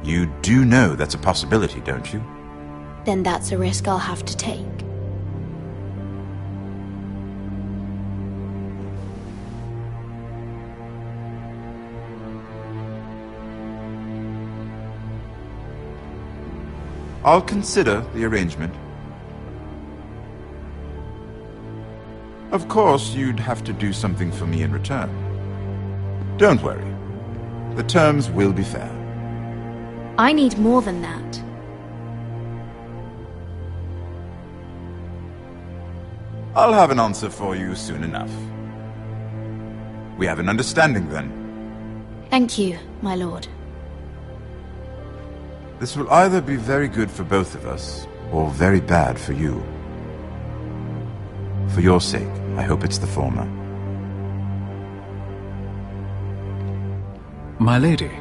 You do know that's a possibility, don't you? Then that's a risk I'll have to take. I'll consider the arrangement. Of course, you'd have to do something for me in return. Don't worry. The terms will be fair. I need more than that. I'll have an answer for you soon enough. We have an understanding then. Thank you, my lord. This will either be very good for both of us, or very bad for you. For your sake, I hope it's the former. My lady.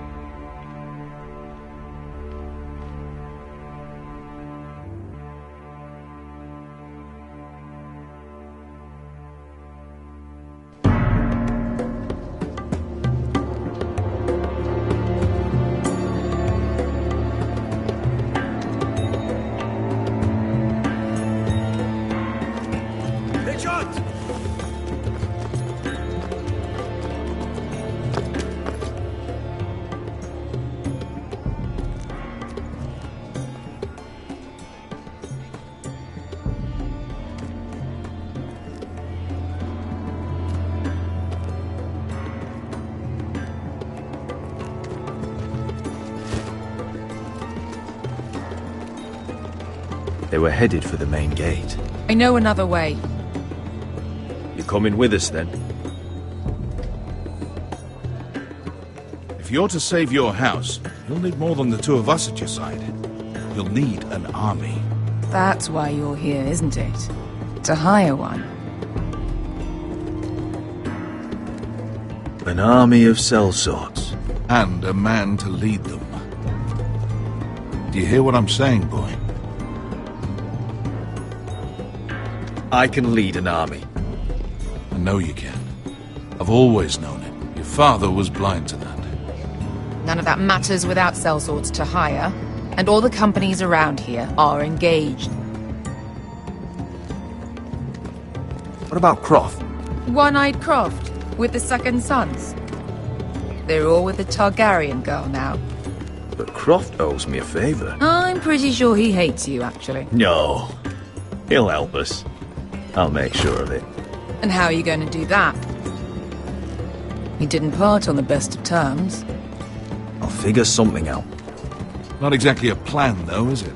They were headed for the main gate. I know another way. You coming with us, then? If you're to save your house, you'll need more than the two of us at your side. You'll need an army. That's why you're here, isn't it? To hire one. An army of sellswords. And a man to lead them. Do you hear what I'm saying, boy? I can lead an army. I know you can. I've always known it. Your father was blind to that. None of that matters without sellswords to hire. And all the companies around here are engaged. What about Croft? One-Eyed Croft, with the second sons. They're all with the Targaryen girl now. But Croft owes me a favour. I'm pretty sure he hates you, actually. No. He'll help us. I'll make sure of it. And how are you going to do that? He didn't part on the best of terms. I'll figure something out. Not exactly a plan, though, is it?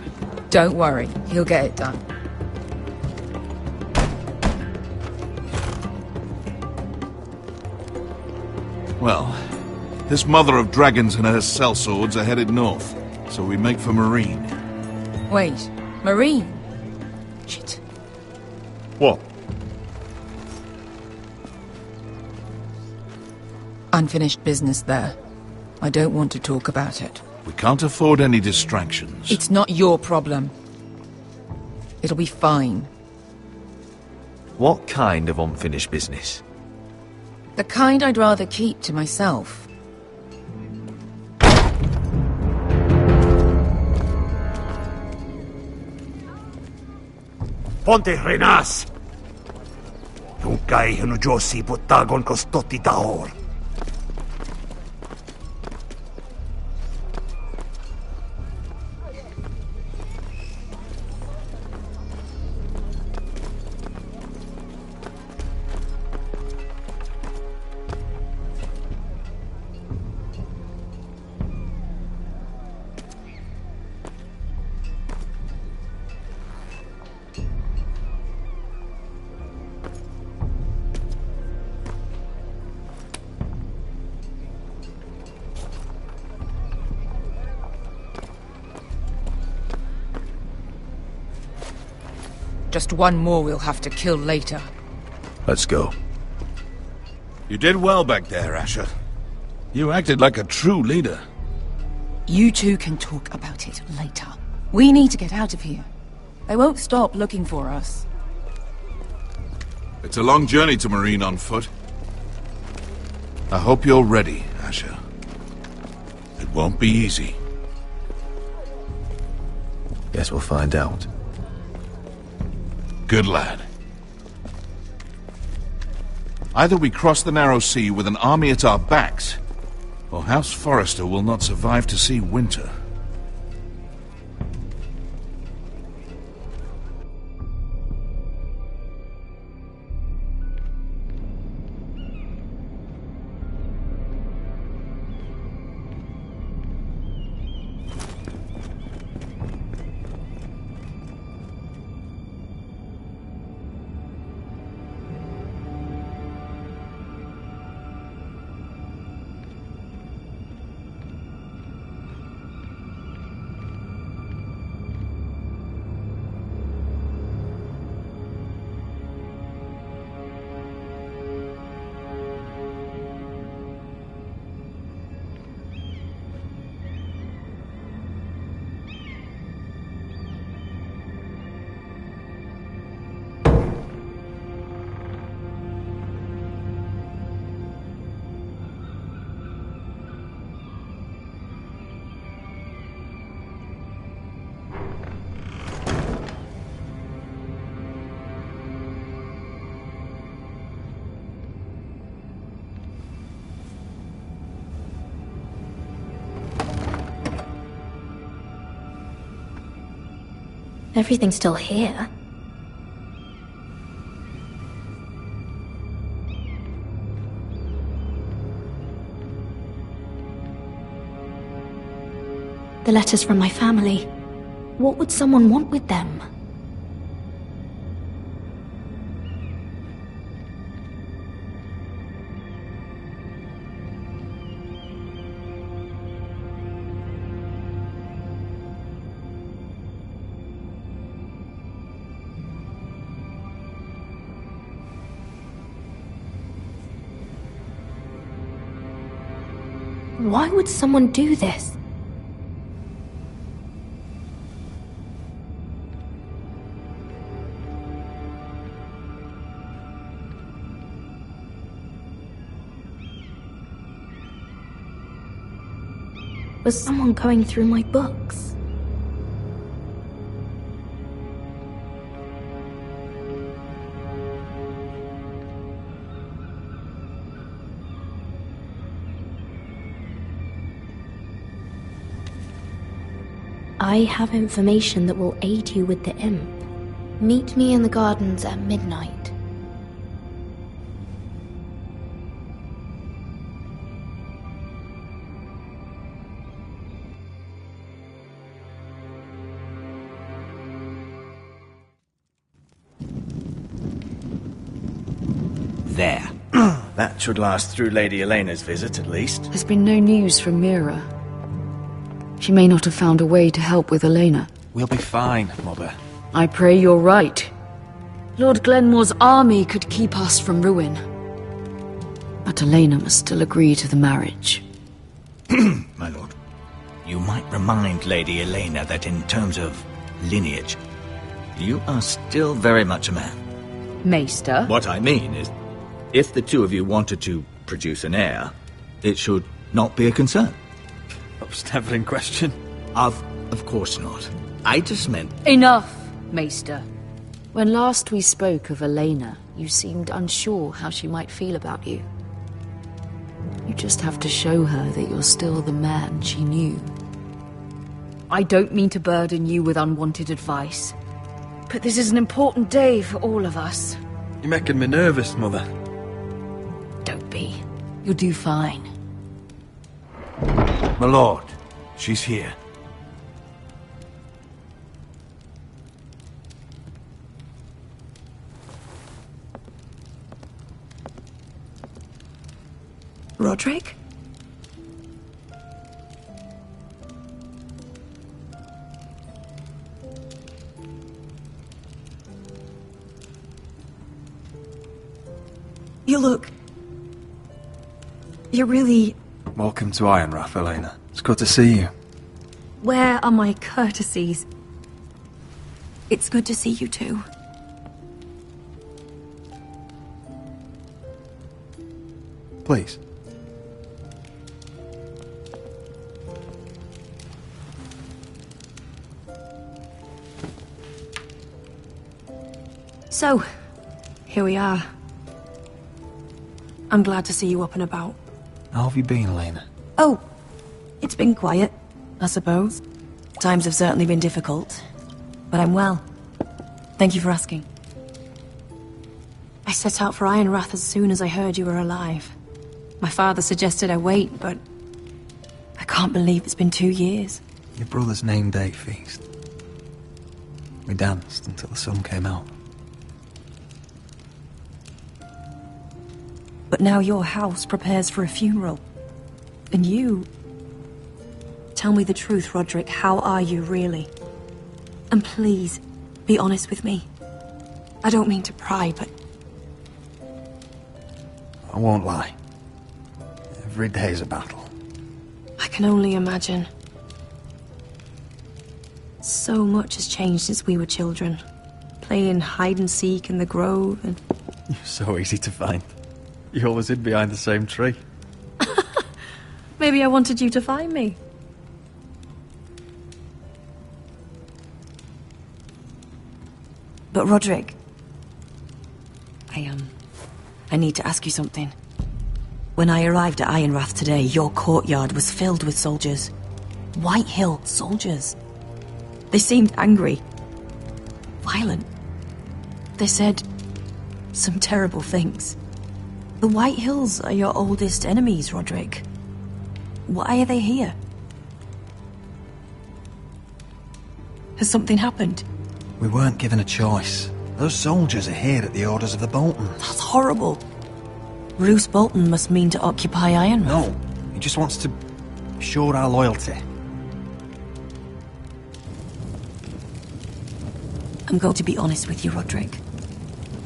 Don't worry, he'll get it done. Well, this mother of dragons and her sellswords are headed north, so we make for Marine. Wait, Marine? Shit. What? Unfinished business there. I don't want to talk about it. We can't afford any distractions. It's not your problem. It'll be fine. What kind of unfinished business? The kind I'd rather keep to myself. Ponte Renas! Yung kay hino Josi putagon ko stoti taor. Just one more we'll have to kill later. Let's go. You did well back there, Asher. You acted like a true leader. You two can talk about it later. We need to get out of here. They won't stop looking for us. It's a long journey to Marine on foot. I hope you're ready, Asher. It won't be easy. Guess we'll find out. Good lad. Either we cross the narrow sea with an army at our backs, or House Forrester will not survive to see winter. Everything's still here. The letters from my family. What would someone want with them? Why would someone do this? Was someone going through my books? I have information that will aid you with the imp. Meet me in the gardens at midnight. There. That should last through Lady Elena's visit, at least. There's been no news from Mira. She may not have found a way to help with Elena. We'll be fine, Mother. I pray you're right. Lord Glenmore's army could keep us from ruin. But Elena must still agree to the marriage. My lord, you might remind Lady Elena that in terms of lineage, you are still very much a man. Maester? What I mean is, if the two of you wanted to produce an heir, it should not be a concern. That was never in question. Of course not. I just meant... Enough, Maester. When last we spoke of Elena, you seemed unsure how she might feel about you. You just have to show her that you're still the man she knew. I don't mean to burden you with unwanted advice, but this is an important day for all of us. You're making me nervous, Mother. Don't be. You'll do fine. My lord, she's here. Roderick? You look... You're really... Welcome to Ironrath, Elena. It's good to see you. Where are my courtesies? It's good to see you too. Please. So, here we are. I'm glad to see you up and about. How have you been, Elena? Oh, it's been quiet, I suppose. Times have certainly been difficult, but I'm well. Thank you for asking. I set out for Ironrath as soon as I heard you were alive. My father suggested I wait, but I can't believe it's been 2 years. Your brother's name day feast. We danced until the sun came out. But now your house prepares for a funeral. And you... Tell me the truth, Roderick. How are you, really? And please, be honest with me. I don't mean to pry, but... I won't lie. Every day's a battle. I can only imagine. So much has changed since we were children. Playing hide and seek in the grove and... You're so easy to find. You always hid behind the same tree. Maybe I wanted you to find me. But Roderick... I need to ask you something. When I arrived at Ironrath today, your courtyard was filled with soldiers. White Hill soldiers. They seemed angry. Violent. They said some terrible things. The White Hills are your oldest enemies, Roderick. Why are they here? Has something happened? We weren't given a choice. Those soldiers are here at the orders of the Boltons. That's horrible. Roose Bolton must mean to occupy Ironrath. No, he just wants to show our loyalty. I'm going to be honest with you, Roderick.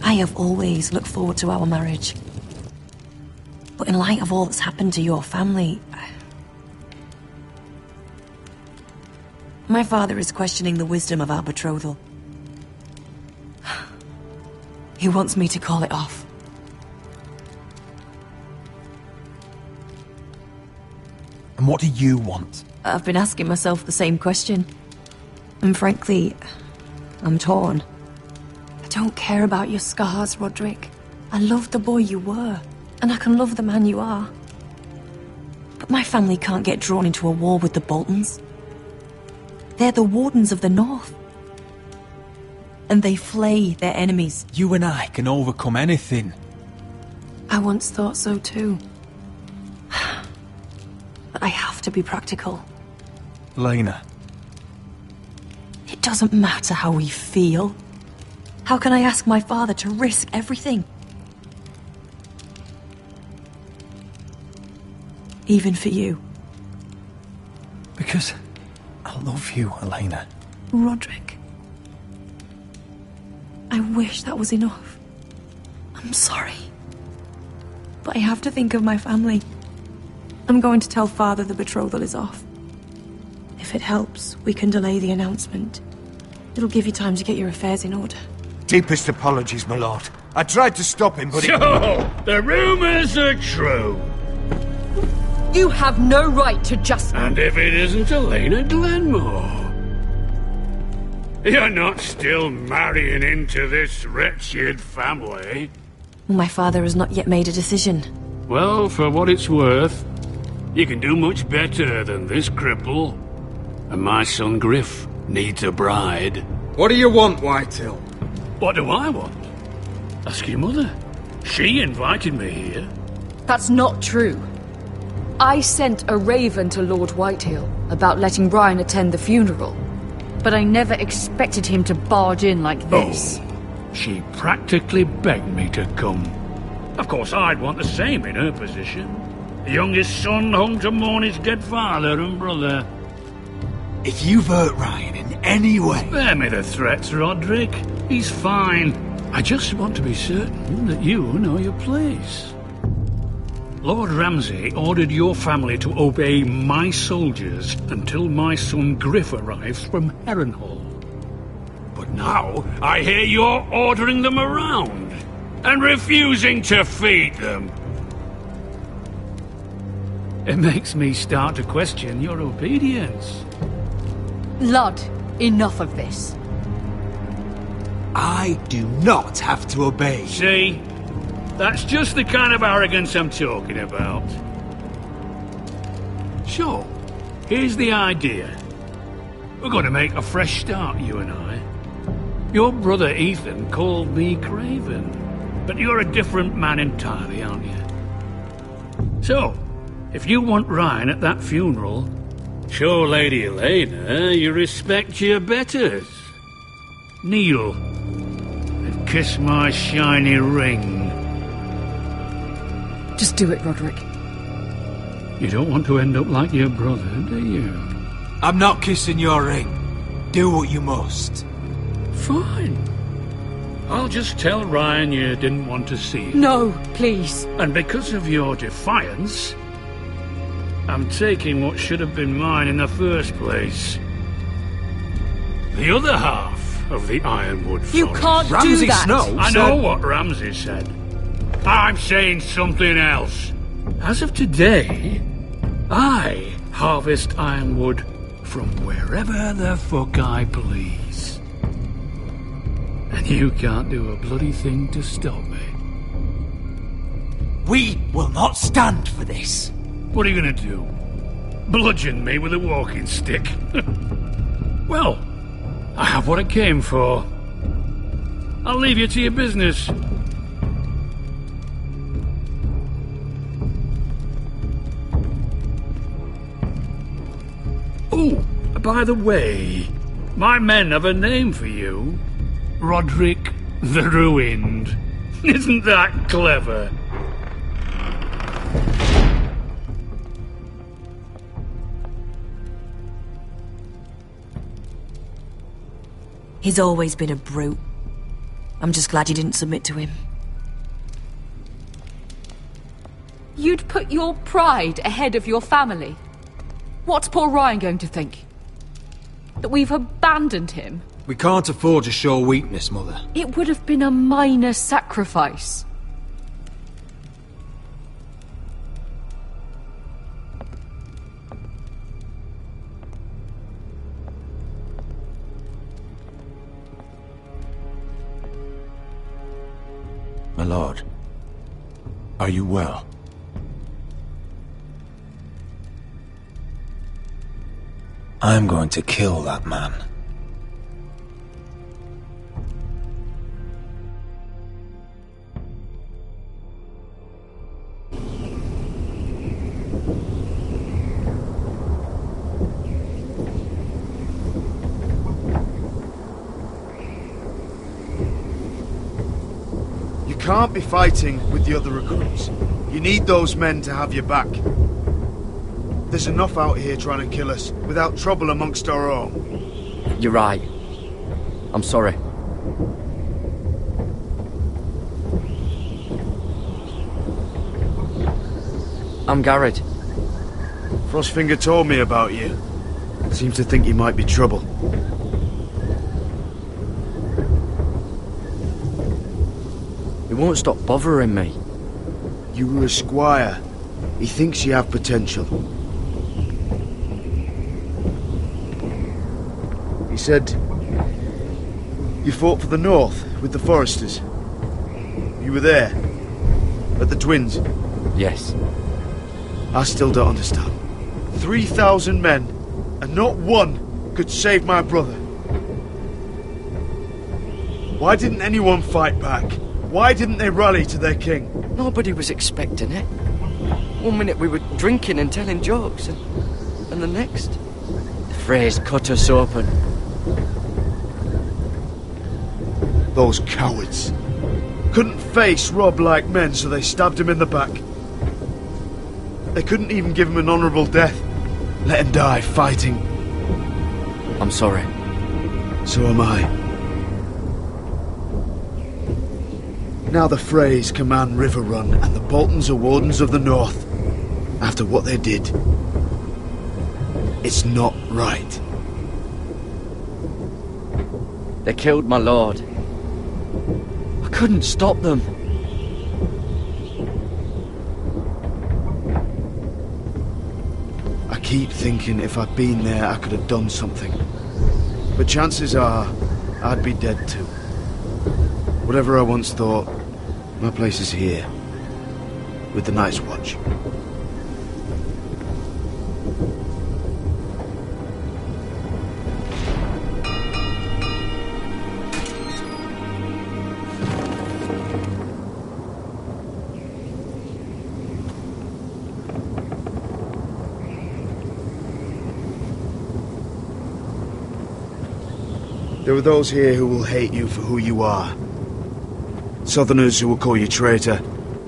I have always looked forward to our marriage. But in light of all that's happened to your family... My father is questioning the wisdom of our betrothal. He wants me to call it off. And what do you want? I've been asking myself the same question. And frankly, I'm torn. I don't care about your scars, Roderick. I love the boy you were, and I can love the man you are. But my family can't get drawn into a war with the Boltons. They're the Wardens of the North. And they flay their enemies. You and I can overcome anything. I once thought so too. But I have to be practical. Lena. It doesn't matter how we feel. How can I ask my father to risk everything? Even for you. Because I love you, Elena. Roderick. I wish that was enough. I'm sorry. But I have to think of my family. I'm going to tell Father the betrothal is off. If it helps, we can delay the announcement. It'll give you time to get your affairs in order. Deepest apologies, my lord. I tried to stop him, but So, the rumors are true. You have no right to just... And if it isn't Elena Glenmore? You're not still marrying into this wretched family? My father has not yet made a decision. Well, for what it's worth, you can do much better than this cripple. And my son Griff needs a bride. What do you want, Whitehill? What do I want? Ask your mother. She invited me here. That's not true. I sent a raven to Lord Whitehill about letting Brian attend the funeral. But I never expected him to barge in like this. Oh, she practically begged me to come. Of course, I'd want the same in her position. The youngest son home to mourn his dead father and brother. If you've hurt Ryan in any way... Spare me the threats, Roderick. He's fine. I just want to be certain that you know your place. Lord Ramsay ordered your family to obey my soldiers until my son Griff arrives from Harrenhal. But now I hear you're ordering them around and refusing to feed them. It makes me start to question your obedience. Lud, enough of this. I do not have to obey. See? That's just the kind of arrogance I'm talking about. So, here's the idea. We're going to make a fresh start, you and I. Your brother Ethan called me Craven, but you're a different man entirely, aren't you? So, if you want Ryan at that funeral, show Lady Elena you respect your betters. Kneel and kiss my shiny ring. Just do it, Roderick. You don't want to end up like your brother, do you? I'm not kissing your ring. Do what you must. Fine. I'll just tell Ryan you didn't want to see him. No, please. And because of your defiance, I'm taking what should have been mine in the first place. The other half of the Ironwood Forest. You can't do Ramsay that! Snow I know what Ramsay said. I'm saying something else. As of today, I harvest ironwood from wherever the fuck I please. And you can't do a bloody thing to stop me. We will not stand for this. What are you gonna do? Bludgeon me with a walking stick? Well, I have what I came for. I'll leave you to your business. Oh, by the way, my men have a name for you. Roderick the Ruined. Isn't that clever? He's always been a brute. I'm just glad you didn't submit to him. You'd put your pride ahead of your family. What's poor Ryan going to think? That we've abandoned him? We can't afford to show weakness, Mother. It would have been a minor sacrifice. My lord, are you well? I'm going to kill that man. You can't be fighting with the other recruits. You need those men to have your back. There's enough out here trying to kill us, without trouble amongst our own. You're right. I'm sorry. I'm Garrett. Frostfinger told me about you. Seems to think you might be trouble. He won't stop bothering me. You were a squire. He thinks you have potential. He said you fought for the North with the Foresters. You were there, at the Twins. Yes. I still don't understand. 3,000 men, and not one could save my brother. Why didn't anyone fight back? Why didn't they rally to their king? Nobody was expecting it. One minute we were drinking and telling jokes, and the next, the Freys cut us open. Those cowards. Couldn't face Rob like men, so they stabbed him in the back. They couldn't even give him an honourable death. Let him die fighting. I'm sorry. So am I. Now the Freys command Riverrun, and the Boltons are Wardens of the North. After what they did. It's not right. They killed my lord. I couldn't stop them. I keep thinking if I'd been there, I could have done something. But chances are, I'd be dead too. Whatever I once thought, my place is here. With the Night's Watch. There are those here who will hate you for who you are. Southerners who will call you traitor.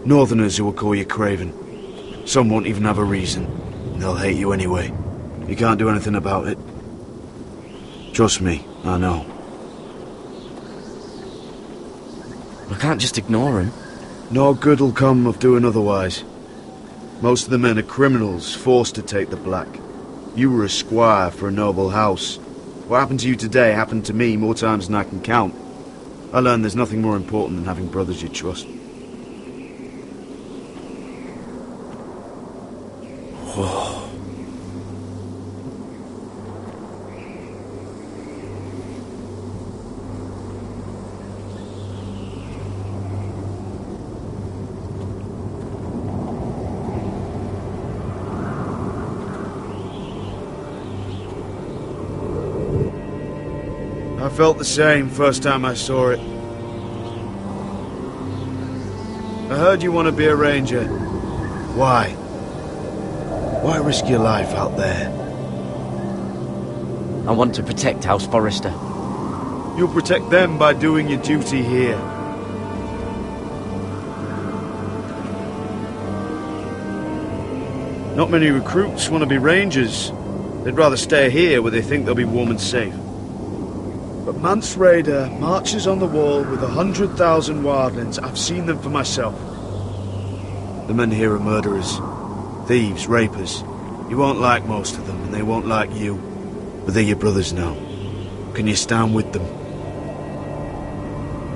Northerners who will call you craven. Some won't even have a reason. And they'll hate you anyway. You can't do anything about it. Trust me, I know. I can't just ignore him. No good will come of doing otherwise. Most of the men are criminals, forced to take the black. You were a squire for a noble house. What happened to you today happened to me more times than I can count. I learned there's nothing more important than having brothers you trust. Whoa. I felt the same first time I saw it. I heard you want to be a ranger. Why? Why risk your life out there? I want to protect House Forrester. You'll protect them by doing your duty here. Not many recruits want to be rangers. They'd rather stay here where they think they'll be warm and safe. But Mance Raider marches on the wall with 100,000 wildlings. I've seen them for myself. The men here are murderers. Thieves, rapers. You won't like most of them, and they won't like you. But they're your brothers now. Can you stand with them?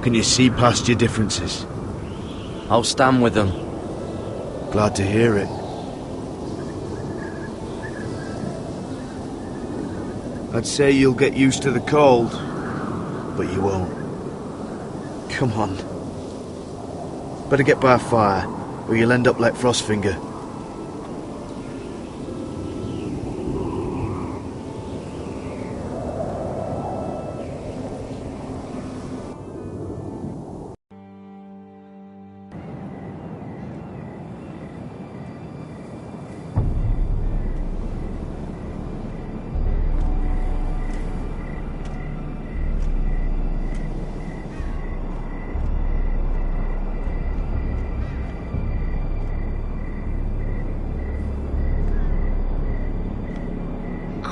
Can you see past your differences? I'll stand with them. Glad to hear it. I'd say you'll get used to the cold, but you won't. Come on. Better get by a fire, or you'll end up like Frostfinger.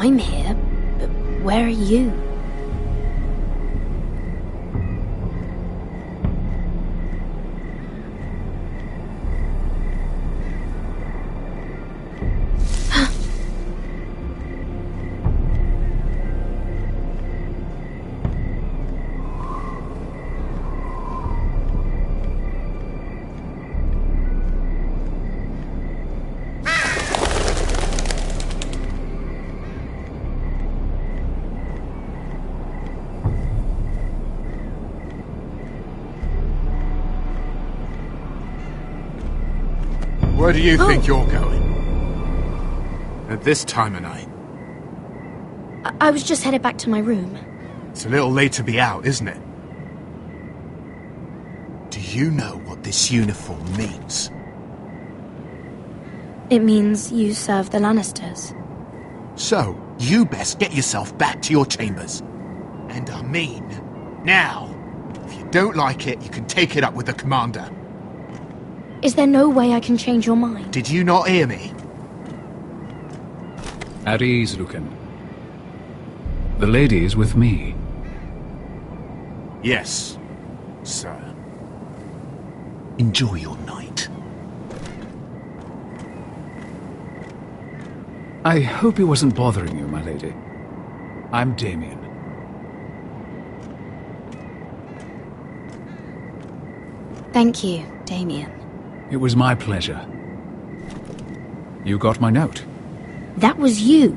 I'm here, but where are you? Where do you think you're going? At this time of night? I was just headed back to my room. It's a little late to be out, isn't it? Do you know what this uniform means? It means you serve the Lannisters. So, you best get yourself back to your chambers. And I mean, now. If you don't like it, you can take it up with the commander. Is there no way I can change your mind? Did you not hear me? At ease, Lucan. The lady is with me. Yes, sir. Enjoy your night. I hope he wasn't bothering you, my lady. I'm Damien. Thank you, Damien. It was my pleasure. You got my note. That was you.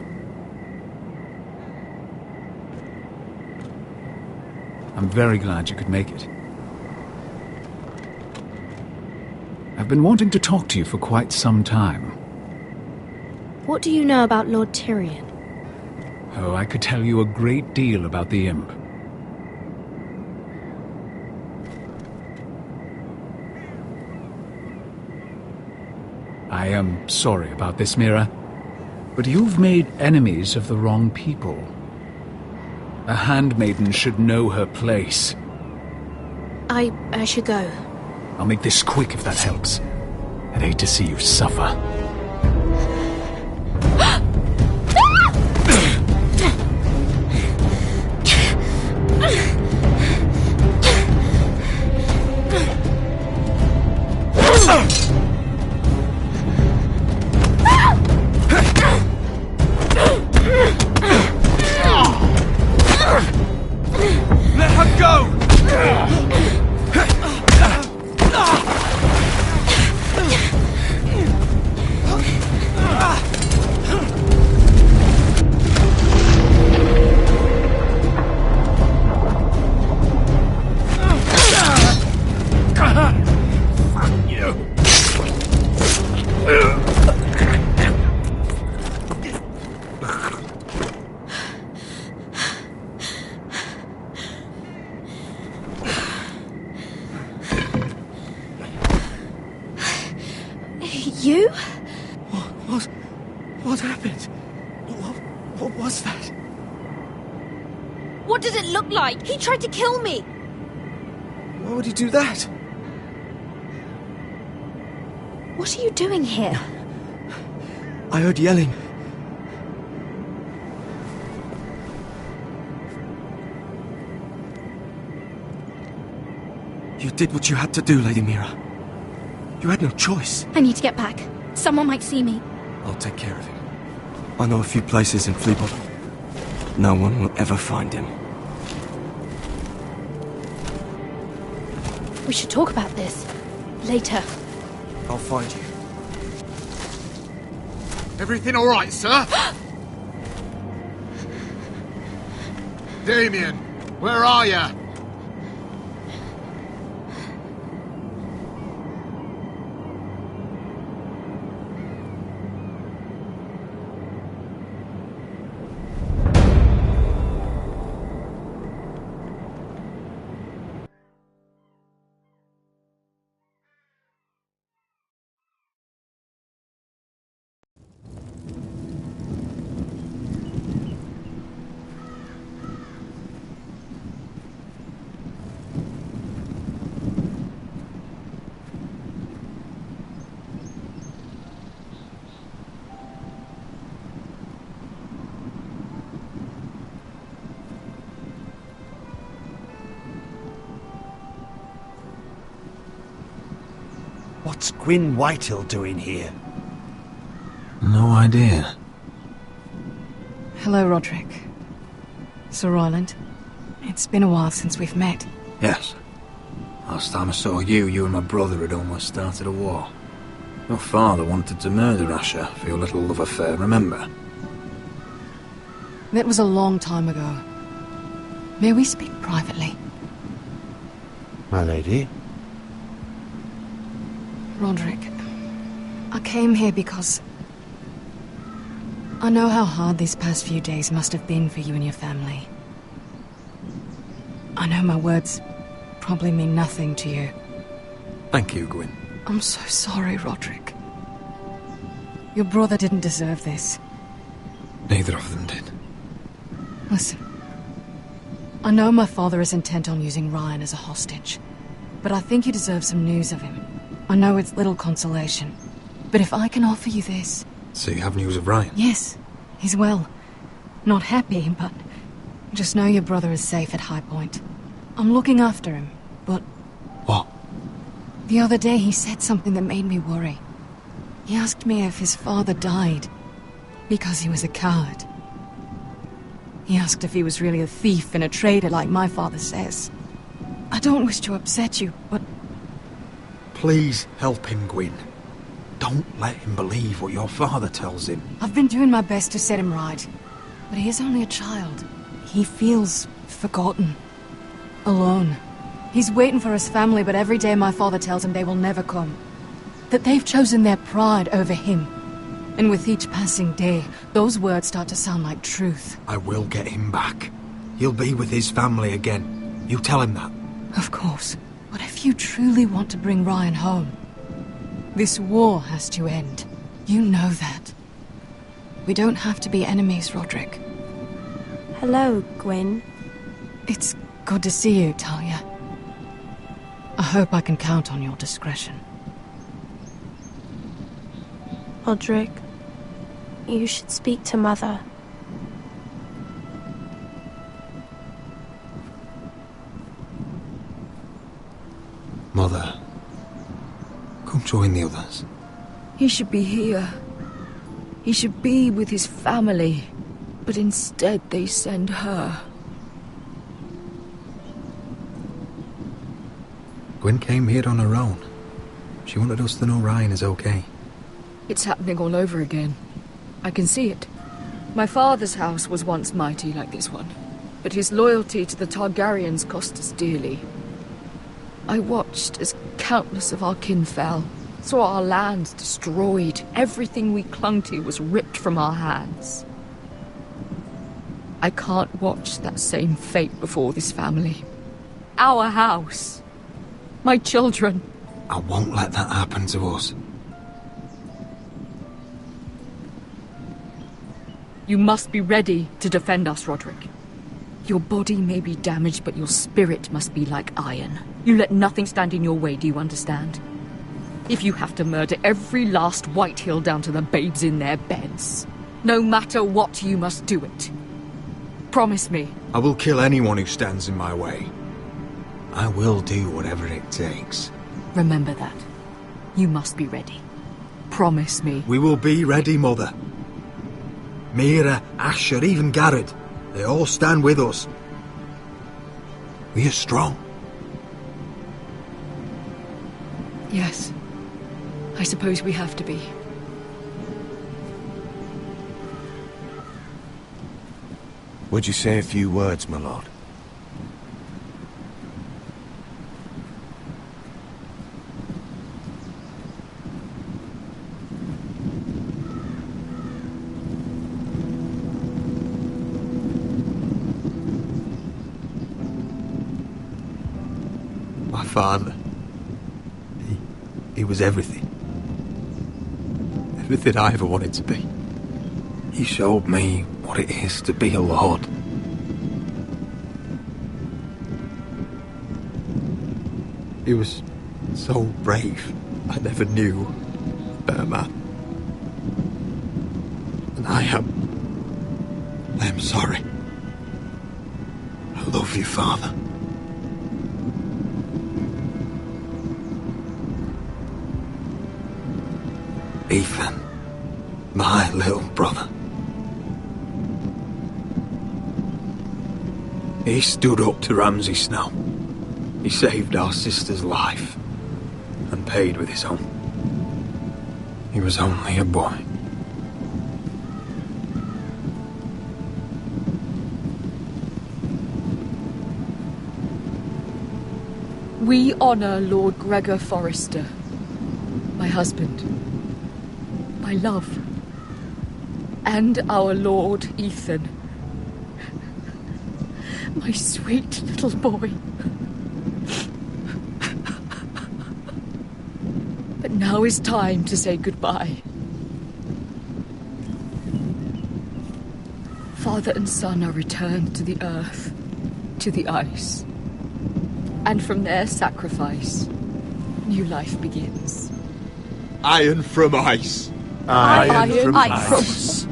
I'm very glad you could make it. I've been wanting to talk to you for quite some time. What do you know about Lord Tyrion? Oh, I could tell you a great deal about the Imp. I am sorry about this, Mira, but you've made enemies of the wrong people. A handmaiden should know her place. I should go. I'll make this quick if that helps. I'd hate to see you suffer. Let her go! Fuck you! You? What happened? What was that? What did it look like? He tried to kill me! Why would he do that? What are you doing here? I heard yelling. You did what you had to do, Lady Mira. You had no choice. I need to get back. Someone might see me. I'll take care of him. I know a few places in Fleabottom. No one will ever find him. We should talk about this. Later. I'll find you. Everything all right, sir? Damien, where are you? What's Gwyn Whitehill doing here? No idea. Hello, Roderick. Sir Royland. It's been a while since we've met. Yes. Last time I saw you and my brother had almost started a war. Your father wanted to murder Asher for your little love affair, remember? That was a long time ago. May we speak privately? My lady? Roderick, I came here because I know how hard these past few days must have been for you and your family. I know my words probably mean nothing to you. Thank you, Gwyn. I'm so sorry, Roderick. Your brother didn't deserve this. Neither of them did. Listen. I know my father is intent on using Ryan as a hostage, but I think you deserve some news of him. I know it's little consolation, but if I can offer you this... So you have news of Ryan? Yes, he's well. Not happy, but just know your brother is safe at High Point. I'm looking after him, but... What? The other day he said something that made me worry. He asked me if his father died because he was a coward. He asked if he was really a thief and a traitor like my father says. I don't wish to upset you, but... Please help him, Gwyn. Don't let him believe what your father tells him. I've been doing my best to set him right, but he is only a child. He feels forgotten. Alone. He's waiting for his family, but every day my father tells him they will never come. That they've chosen their pride over him. And with each passing day, those words start to sound like truth. I will get him back. He'll be with his family again. You tell him that. Of course. But if you truly want to bring Ryan home, this war has to end. You know that. We don't have to be enemies, Roderick. Hello, Gwyn. It's good to see you, Talia. I hope I can count on your discretion. Roderick, you should speak to Mother. Mother, come join the others. He should be here. He should be with his family. But instead they send her. Gwyn came here on her own. She wanted us to know Ryan is okay. It's happening all over again. I can see it. My father's house was once mighty like this one, but his loyalty to the Targaryens cost us dearly. I watched as countless of our kin fell, saw our lands destroyed, everything we clung to was ripped from our hands. I can't watch that same fate before this family. Our house. My children. I won't let that happen to us. You must be ready to defend us, Roderick. Your body may be damaged, but your spirit must be like iron. You let nothing stand in your way, do you understand? If you have to murder every last Whitehill down to the babes in their beds, no matter what, you must do it. Promise me. I will kill anyone who stands in my way. I will do whatever it takes. Remember that. You must be ready. Promise me. We will be ready, Mother. Mira, Asher, even Garrett. They all stand with us. We are strong. Yes. I suppose we have to be. Would you say a few words, my lord? My father. He was everything. Everything I ever wanted to be. He showed me what it is to be a lord. He was so brave. I never knew a better man. And I am sorry. I love you, Father. Ethan, my little brother. He stood up to Ramsay Snow. He saved our sister's life and paid with his own. He was only a boy. We honor Lord Gregor Forrester, my husband, my love, and our Lord Ethan, my sweet little boy. But now is time to say goodbye. Father and son are returned to the earth, to the ice. And from their sacrifice, new life begins. Iron from ice. Iron from ice.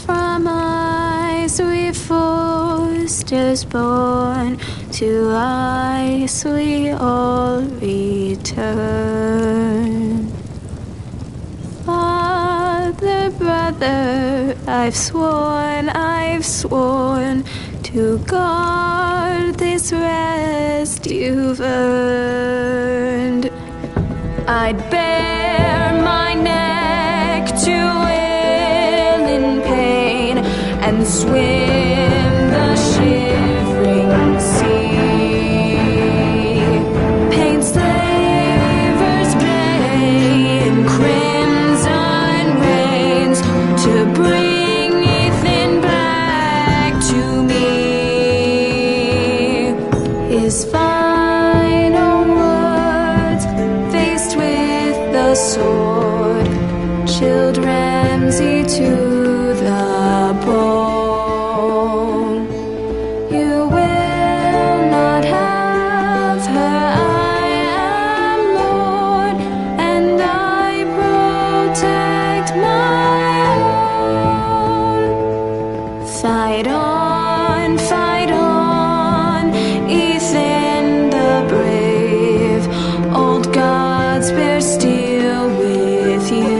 From ice we Forsters born, to ice we all return. Father, brother, I've sworn to guard this rest you've earned. I'd bare my neck to and swim the shivering sea. Paint slavers gray in crimson rains to bring Ethan back to me. His final words, faced with the sword, chilled Ramsay to the bone. You will not have her, I am Lord, and I protect my own. Fight on, Ethan the brave, old gods bear steel with you.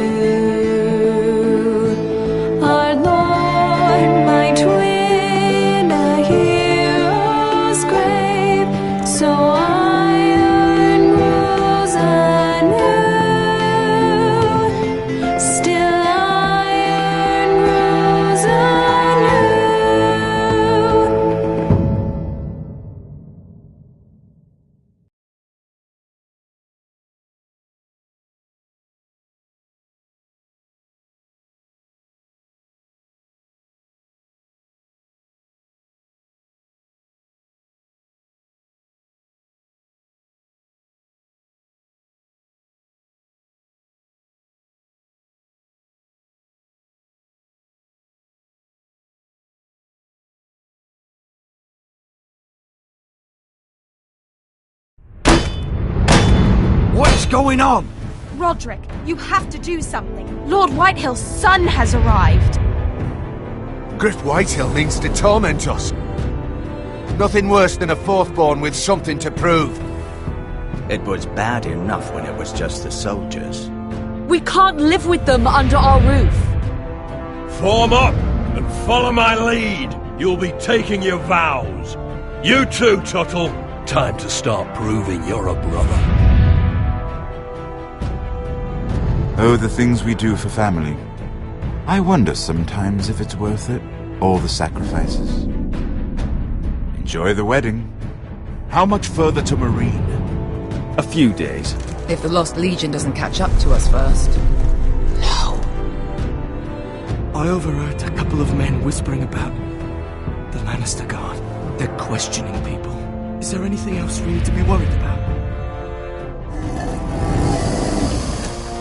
What's going on? Roderick, you have to do something. Lord Whitehill's son has arrived. Griff Whitehill means to torment us. Nothing worse than a fourthborn with something to prove. It was bad enough when it was just the soldiers. We can't live with them under our roof. Form up and follow my lead. You'll be taking your vows. You too, Tuttle. Time to start proving you're a brother. Oh, the things we do for family. I wonder sometimes if it's worth it, all the sacrifices. Enjoy the wedding. How much further to Marine? A few days. If the Lost Legion doesn't catch up to us first. I overheard a couple of men whispering about the Lannister Guard. They're questioning people. Is there anything else we need to be worried about?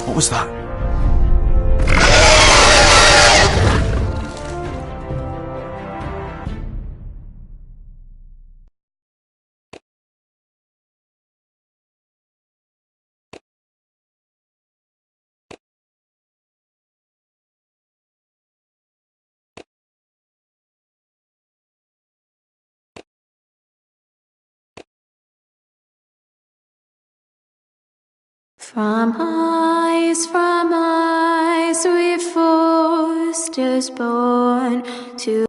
What was that? From eyes, we've forced us born to